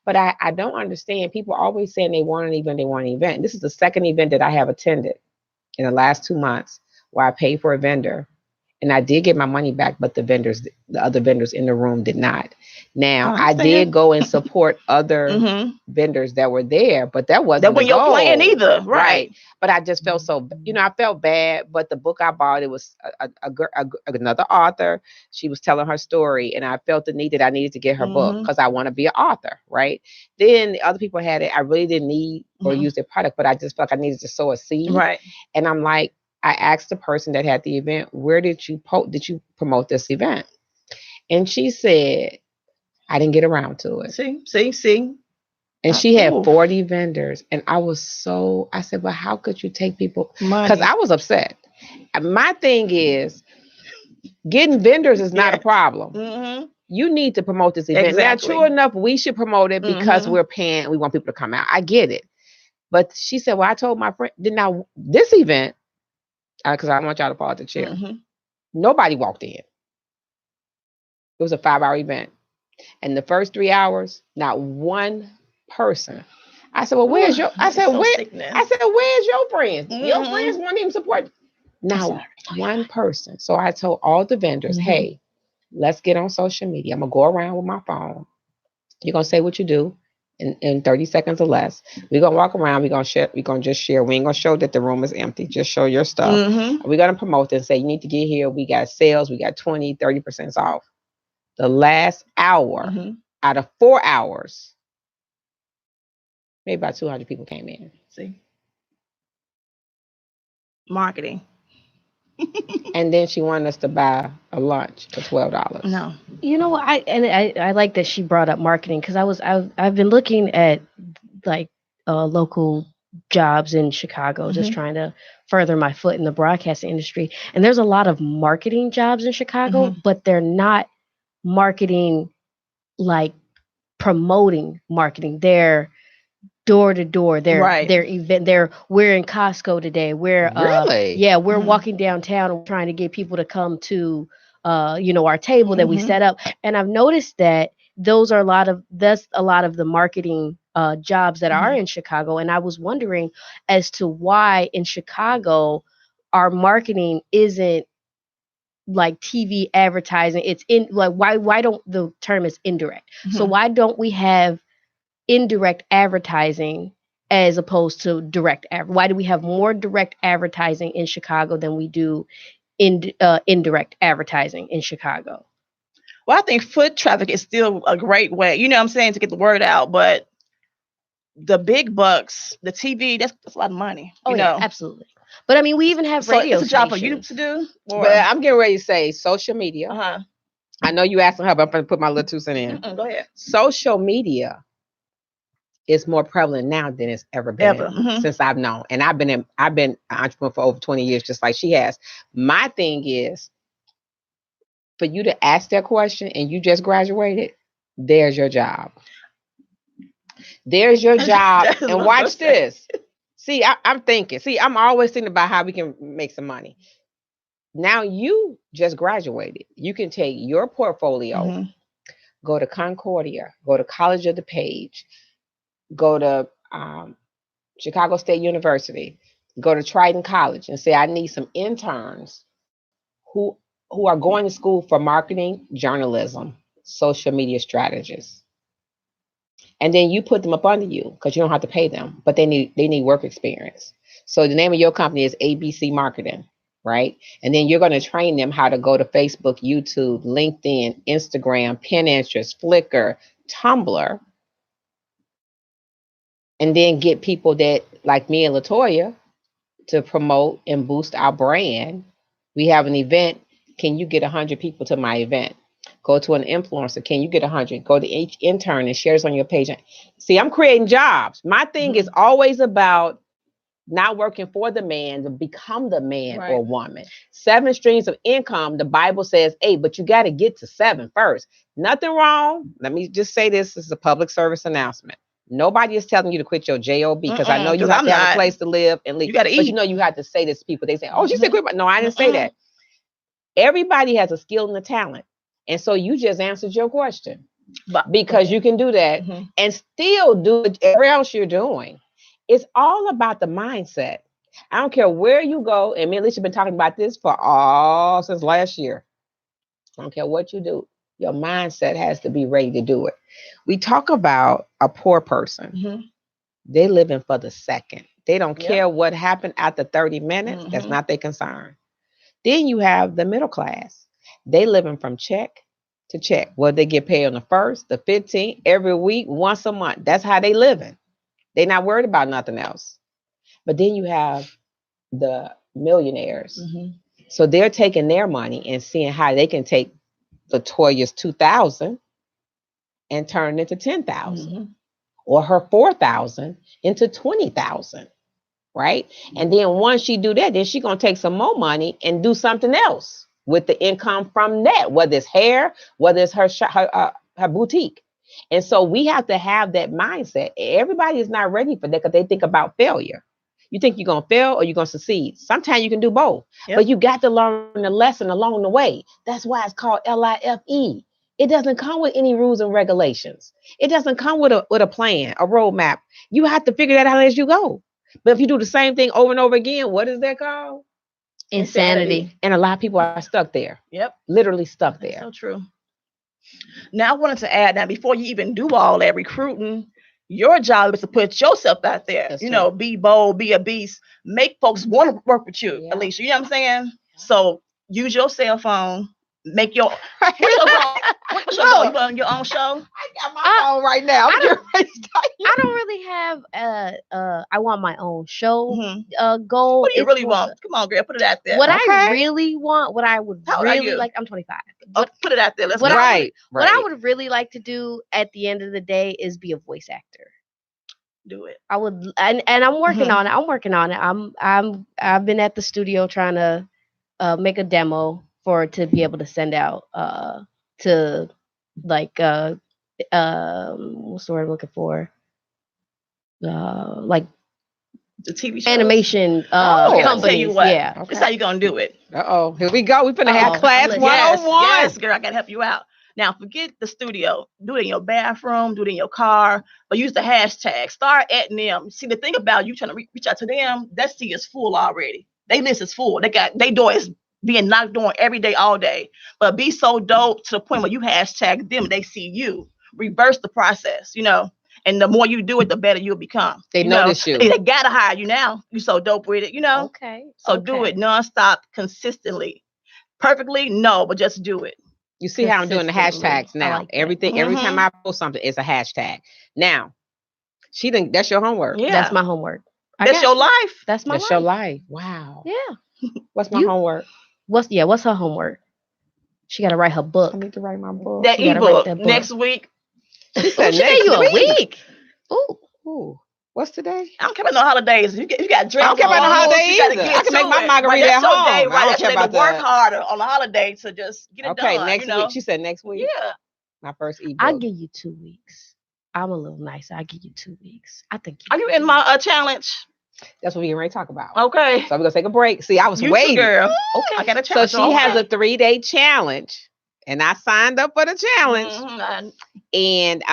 But I don't understand. People always saying they want an event. This is the second event that I have attended in the last 2 months where I paid for a vendor. And I did get my money back, but the other vendors in the room did not. Now, I did go and support other vendors that were there, but that wasn't your plan either. Right. But I just felt so, I felt bad. But the book I bought, it was another author. She was telling her story, and I felt the need that I needed to get her book because I want to be an author, right? Then the other people had it. I really didn't need or use their product, but I just felt like I needed to sow a seed. Right. And I'm like, I asked the person that had the event, where did you promote this event? And she said, I didn't get around to it. See. And she had 40 vendors. And I said, well, how could you take people? Because I was upset. My thing is, getting vendors is not a problem. You need to promote this event. Exactly. Now, true enough, we should promote it because we're paying. We want people to come out. I get it. But she said, well, I told my friend, now this event, because I want y'all to fall at the chair. Nobody walked in. It was a 5-hour event. And the first 3 hours, not one person. I said, well, where's your friends? Your friends won't even support. Now, one person. So I told all the vendors, hey, let's get on social media. I'm going to go around with my phone. You're going to say what you do in 30 seconds or less. We're going to walk around. We're going to just share. We ain't going to show that the room is empty. Just show your stuff. We're going to promote this. Say, you need to get here. We got sales. We got 20, 30% off. The last hour out of 4 hours, maybe about 200 people came in. See? Marketing. And then she wanted us to buy a lunch for $12. No. You know what? I like that she brought up marketing because I've been looking at like local jobs in Chicago, just trying to further my foot in the broadcasting industry. And there's a lot of marketing jobs in Chicago, but they're not marketing like promoting marketing. They're door to door. They're event. We're in Costco today. We're Really? we're walking downtown and trying to get people to come to our table that we set up. And I've noticed that that's a lot of the marketing jobs that are in Chicago. And I was wondering as to why in Chicago our marketing isn't like TV advertising. It's in like why don't the term is indirect. So why don't we have indirect advertising as opposed to direct why do we have more direct advertising in Chicago than we do indirect advertising in Chicago? Well, I think foot traffic is still a great way, you know what I'm saying, to get the word out, but the big bucks, the TV, that's a lot of money. You know? Absolutely. But I mean, we even have radio it's a job for stations. you to do. But I'm getting ready to say social media. I know you asking her, but I'm going to put my little 2 cents in. Go ahead. Social media is more prevalent now than it's ever been since I've known. And I've been an entrepreneur for over 20 years, just like she has. My thing is, for you to ask that question and you just graduated, there's your job. There's your job. And watch this. See, I'm thinking. See, I'm always thinking about how we can make some money. Now you just graduated. You can take your portfolio, go to Concordia, go to College of DuPage, go to Chicago State University, go to Triton College and say, I need some interns who are going to school for marketing, journalism, social media strategists. And then you put them up under you because you don't have to pay them, but they need work experience. So the name of your company is ABC Marketing, right? And then you're going to train them how to go to Facebook, YouTube, LinkedIn, Instagram, Pinterest, Flickr, Tumblr, and then get people that like me and LaToya to promote and boost our brand. We have an event. Can you get 100 people to my event? Go to an influencer. Can you get 100? Go to each intern and share this on your page. See, I'm creating jobs. My thing is always about not working for the man to become the man or woman. 7 streams of income. The Bible says 8, but you got to get to 7 first. Nothing wrong. Let me just say this. This is a public service announcement. Nobody is telling you to quit your job because I know you have to have a place to live and leave. You got to eat. But you know you have to say this to people. They say, "Oh, she said quit." No, I didn't say that. Everybody has a skill and a talent, and so you just answered your question because you can do that and still do whatever else you're doing. It's all about the mindset. I don't care where you go, and me and Alicia have been talking about this since last year. I don't care what you do. Your mindset has to be ready to do it. We talk about a poor person. They living for the second. They don't care what happened after 30 minutes. That's not their concern. Then you have the middle class. They living from check to check. Well, they get paid on the 1st, the 15th, every week, once a month. That's how they living. They're not worried about nothing else. But then you have the millionaires. So they're taking their money and seeing how they can take LaToya's 2,000 and turn it into 10,000 or her 4,000 into 20,000, right? And then once she do that, then she gonna take some more money and do something else with the income from that, whether it's hair, whether it's her boutique. And so we have to have that mindset. Everybody is not ready for that because they think about failure. You think you're gonna fail or you're gonna succeed. Sometimes you can do both, but you got to learn the lesson along the way. That's why it's called LIFE. It doesn't come with any rules and regulations. It doesn't come with a plan, a roadmap. You have to figure that out as you go. But if you do the same thing over and over again, what is that called? Insanity. And a lot of people are stuck there. Literally stuck there. So true. Now I wanted to add that before you even do all that recruiting, your job is to put yourself out there. That's true. Be bold, be a beast, make folks want to work with you, Alicia. You know what I'm saying? So use your cell phone, make your What's your goal? You on your own show? I got my phone right now. I don't really have I want my own show goal. What do you really want? Come on, girl, put it out there. What I really want, what I would really like, I'm 25. Put it out there. Let's what go. What I would really like to do at the end of the day is be a voice actor. Do it. I would, and I'm working on it. I'm working on it. I've been at the studio trying to make a demo for it to be able to send out to like what's the word I'm looking for? Like the TV shows? Animation companies. Yeah. Okay. That's how you gonna do it. Here we go. We're gonna have class 101. Yes, girl, I gotta help you out. Now, forget the studio. Do it in your bathroom. Do it in your car. But use the hashtag. Start adding them. See, the thing about you trying to reach out to them, that seat is full already. They list is full. They door is being knocked on every day, all day. But be so dope to the point where you hashtag them. They see you. Reverse the process, you know. And the more you do it, the better you'll become. They notice you. They gotta hire you now. You so dope with it, you know. Okay. So do it nonstop, consistently. Perfectly, no, but just do it. You see how I'm doing the hashtags now. Like every time I post something, it's a hashtag. Now, that's your homework. Yeah. That's my homework. That's your life. That's my life. That's your life. Wow. Yeah. What's my homework? What's her homework? She got to write her book. I need to write my book. That ebook next week. She said she gave you a week. Ooh. What's today? I don't care about no holidays. You got drinks. I don't care about no holidays either. I can make my margarita at home. Day, right? I don't care about that. Work harder on the holiday to just get it done. Okay, next week. She said next week. Yeah. My first ebook. I'll give you 2 weeks. I'm a little nicer. I'll give you 2 weeks. I think. Are you in my challenge? That's what we're ready to talk about. Okay. So we're going to take a break. See, I was waiting. Girl. Okay. I got a challenge. So she has a 3-day challenge. And I signed up for the challenge. And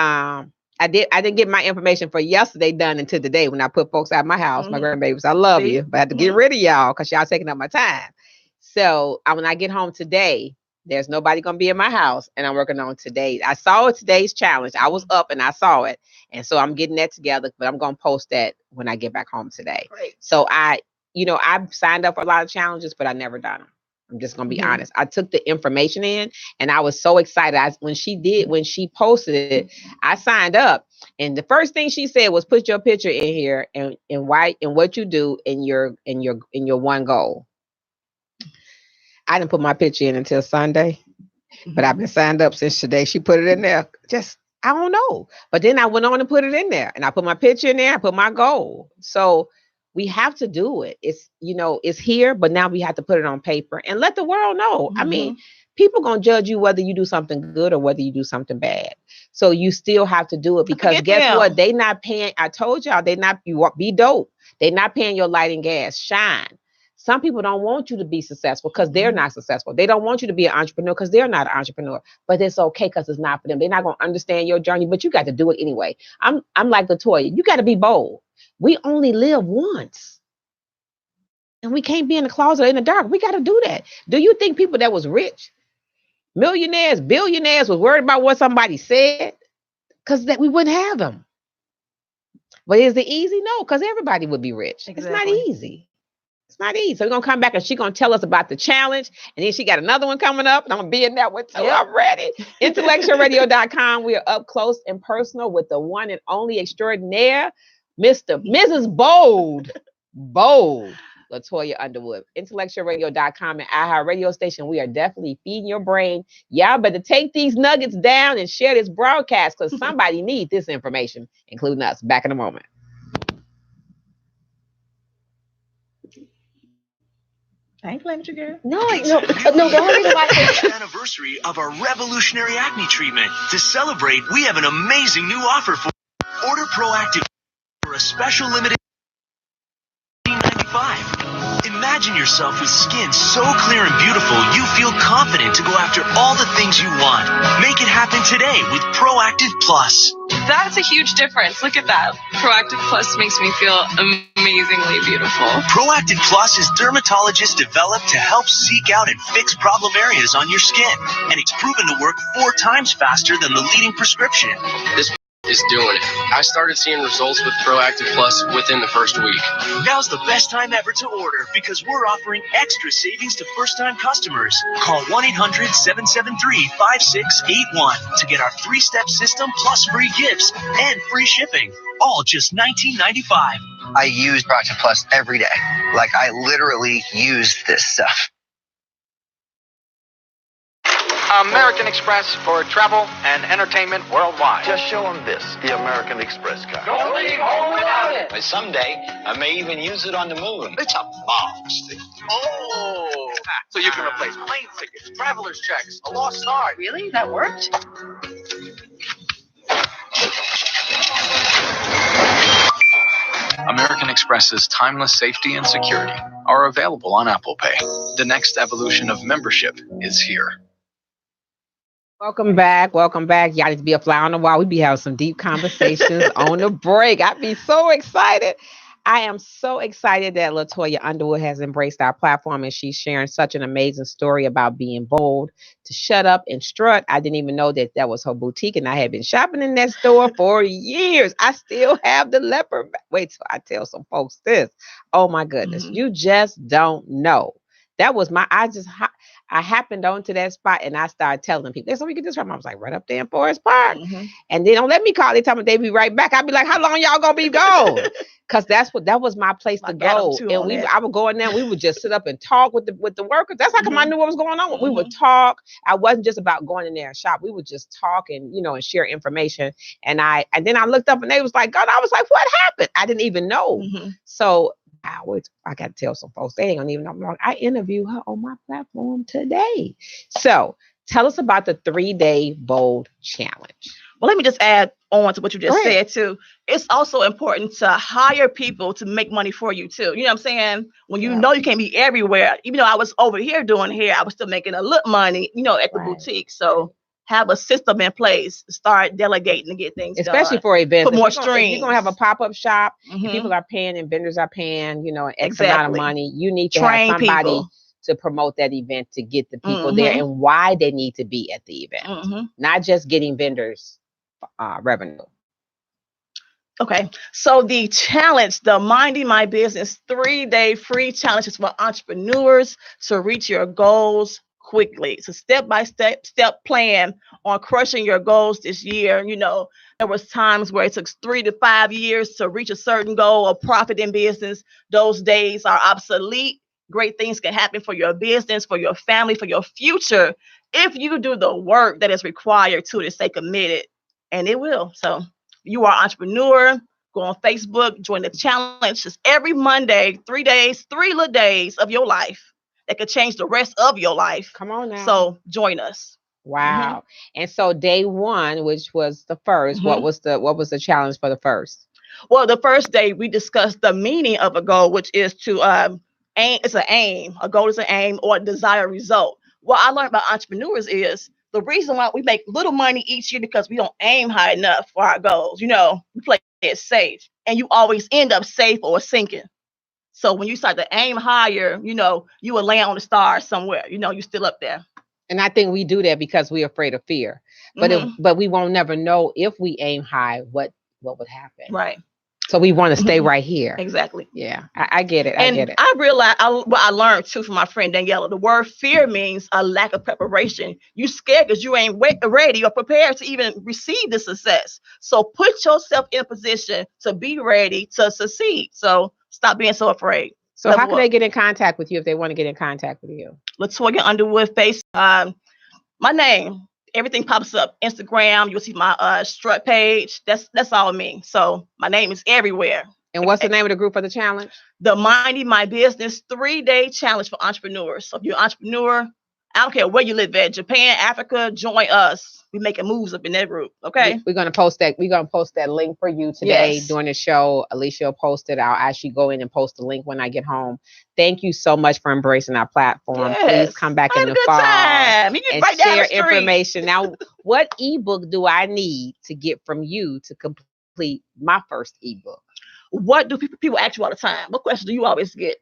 I didn't get my information for yesterday done until today when I put folks out of my house. My grandbabies, I love you, but I had to get rid of y'all because y'all taking up my time. So when I get home today, there's nobody going to be in my house and I'm working on today. I saw today's challenge. I was up and I saw it. And so I'm getting that together, but I'm going to post that when I get back home today. Great. So I've signed up for a lot of challenges, but I never done them. I'm just going to be honest. I took the information in and I was so excited. When she posted it, I signed up. And the first thing she said was put your picture in here and write and what you do in your one goal. I didn't put my picture in until Sunday, but I've been signed up since today. She put it in there. I don't know. But then I went on and put it in there and I put my picture in there. I put my goal. So we have to do it. It's here, but now we have to put it on paper and let the world know. I mean, people going to judge you whether you do something good or whether you do something bad. So you still have to do it because guess what? They not paying. I told y'all be dope. They not paying your light and gas. Shine. Some people don't want you to be successful because they're not successful. They don't want you to be an entrepreneur because they're not an entrepreneur. But it's okay because it's not for them. They're not going to understand your journey, but you got to do it anyway. I'm like Latoya. You got to be bold. We only live once. And we can't be in the closet or in the dark. We got to do that. Do you think people that was rich, millionaires, billionaires was worried about what somebody said? Because that we wouldn't have them. But is it easy? No, because everybody would be rich. Exactly. It's not easy. It's not easy. So we're going to come back and she's going to tell us about the challenge. And then she got another one coming up. And I'm going to be in that one too. Yep. I'm ready. IntellectualRadio.com. We are up close and personal with the one and only extraordinaire, Mrs. Bold, Latoya Underwood. IntellectualRadio.com and iHeart Radio Station. We are definitely feeding your brain. Y'all better take these nuggets down and share this broadcast because somebody needs this information, including us. Back in a moment. I ain't playing with you, girl. No. The only reason why the anniversary of our revolutionary acne treatment. To celebrate, we have an amazing new offer for Order Proactive for a special limited $19.95. Imagine yourself with skin so clear and beautiful you feel confident to go after all the things you want. Make it happen today with Proactive Plus. That's a huge difference. Look at that. Proactive Plus makes me feel amazingly beautiful. Proactive Plus is dermatologist developed to help seek out and fix problem areas on your skin. And it's proven to work 4 times faster than the leading prescription. This is doing it. I started seeing results with Proactive Plus within the first week. Now's the best time ever to order because we're offering extra savings to first-time customers. Call 1-800-773-5681 to get our 3-step system plus free gifts and free shipping. All just $19.95. I use Proactive Plus every day. Like, I literally use this stuff. American Express for travel and entertainment worldwide. Just show them this, the American Express card. Don't leave home without it. Someday, I may even use it on the moon. It's a marvelous thing. Oh! So you can replace plane tickets, traveler's checks, a lost art. Really? That worked? American Express's timeless safety and security are available on Apple Pay. The next evolution of membership is here. Welcome back. Welcome back. Y'all need to be a fly on the wall. We be having some deep conversations on the break. I'd be so excited. I am so excited that LaToya Underwood has embraced our platform and she's sharing such an amazing story about being bold to shut up and strut. I didn't even know that was her boutique and I had been shopping in that store for years. I still have the leopard. Wait till I tell some folks this. Oh my goodness. You just don't know. That was I happened onto that spot and I started telling people, that's where we get this from. I was like, right up there in Forest Park. And they don't let me call. They tell me they be right back. I'd be like, how long y'all gonna be gone? Because that was my place to go. And I would go in there. We would just sit up and talk with the workers. That's how come I knew what was going on. We would talk. I wasn't just about going in there and shop. We would just talk and and share information. And then I looked up and they was like, God, I was like, what happened? I didn't even know. So I got to tell some folks, they ain't gonna even know. I interviewed her on my platform today. So tell us about the 3-day bold challenge. Well, let me just add on to what you just said too. It's also important to hire people to make money for you too. You know what I'm saying? When you know you can't be everywhere, even though I was over here doing hair, I was still making a little money, at the boutique. So have a system in place, start delegating to get things especially done. For events. Put more streams. You're gonna have a pop-up shop, and people are paying and vendors are paying, an X amount of money. You need to have somebody to promote that event to get the people there and why they need to be at the event. Not just getting vendors revenue. Okay, so the challenge, the Minding My Business 3-day free challenge is for entrepreneurs to reach your goals quickly. It's a step-by-step plan on crushing your goals this year. There was times where it took 3 to 5 years to reach a certain goal of profit in business. Those days are obsolete. Great things can happen for your business, for your family, for your future, if you do the work that is required to stay committed, and it will. So you are an entrepreneur, go on Facebook, join the challenge. It's every Monday, 3 days, 3 little days of your life that could change the rest of your life. Come on now. So join us. Wow. And so day 1, which was the first, what was the challenge for the first? Well, the first day we discussed the meaning of a goal, which is to aim. It's an aim. A goal is an aim or a desired result. What I learned about entrepreneurs is the reason why we make little money each year because we don't aim high enough for our goals. We play it safe, and you always end up safe or sinking. So when you start to aim higher, you will land on the stars somewhere. You're still up there. And I think we do that because we're afraid of fear. But but we won't never know if we aim high what would happen. Right. So we want to stay right here. Exactly. Yeah, I get it. And I get it. I realized what I learned too from my friend Daniela. The word fear means a lack of preparation. You scared because you ain't ready or prepared to even receive the success. So put yourself in a position to be ready to succeed. So stop being so afraid. So how can they get in contact with you if they want to get in contact with you? LaToya Underwood face. My name. Everything pops up. Instagram, you'll see my strut page. That's all me. So my name is everywhere. And what's the name of the group for the challenge? The Minding My Business 3-day challenge for entrepreneurs. So if you're an entrepreneur, I don't care where you live at, Japan, Africa, join us. We're making moves up in that group. Okay. We're gonna post that. We're gonna post that link for you today during the show. Alicia will post it. I'll actually go in and post the link when I get home. Thank you so much for embracing our platform. Please come back in the fall and share information. Now, what ebook do I need to get from you to complete my first ebook? What do people ask you all the time? What questions do you always get?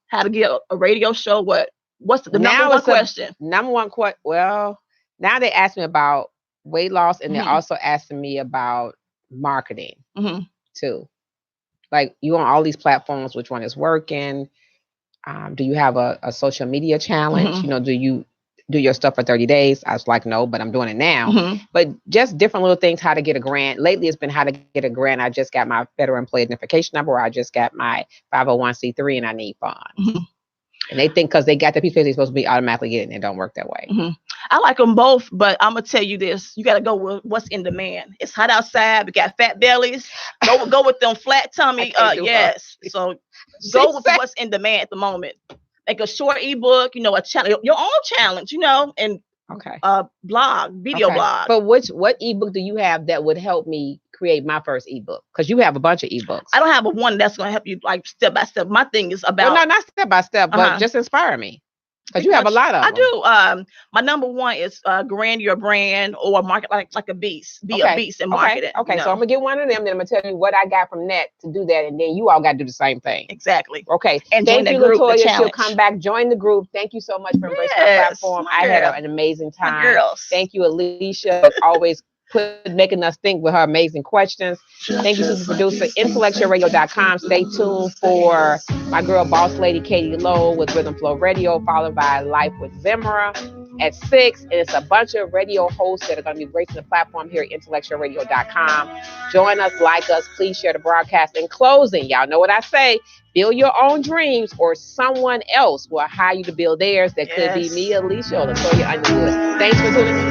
How to get a radio show? What's the number one question? Number one question. Well, now they ask me about weight loss, and they're also asking me about marketing too. Like you on all these platforms, which one is working? Do you have a social media challenge? You know, do you do your stuff for 30 days? I was like, no, but I'm doing it now. But just different little things, how to get a grant. Lately, it's been how to get a grant. I just got my federal employee identification number, or I just got my 501c3 and I need funds. And they think because they got the piece of paper, they're supposed to be automatically getting it. It don't work that way. I like them both, but I'm going to tell you this. You got to go with what's in demand. It's hot outside. We got fat bellies. Go with them flat tummy. Yes. So go with what's in demand at the moment. Like a short ebook, you know, a challenge, your own challenge, you know, and blog, video blog. But what ebook do you have that would help me create my first ebook? Because you have a bunch of ebooks. I don't have one that's going to help you like step by step. My thing is about not step by step, but just inspire me. Because you have a lot of them. I do. My number one is brand your brand or market like a beast. Be a beast and market it. Okay, so I'm going to get one of them. Then I'm going to tell you what I got from that to do that. And then you all got to do the same thing. Exactly. Okay. And thank you, group, Latoya. She'll come back. Join the group. Thank you so much for embracing the platform. I had an amazing time. My girls. Thank you, Alicia. Always making us think with her amazing questions. Thank you, super producer. IntellectualRadio.com. Stay tuned for my girl, boss lady Katie Lowe with Rhythm Flow Radio, followed by Life with Zimra at 6. And it's a bunch of radio hosts that are going to be gracing the platform here at IntellectualRadio.com. Join us, like us, please share the broadcast. In closing, y'all know what I say. Build your own dreams, or someone else will hire you to build theirs. That could be me, Alicia, or Latoya Underwood. Thanks for tuning in.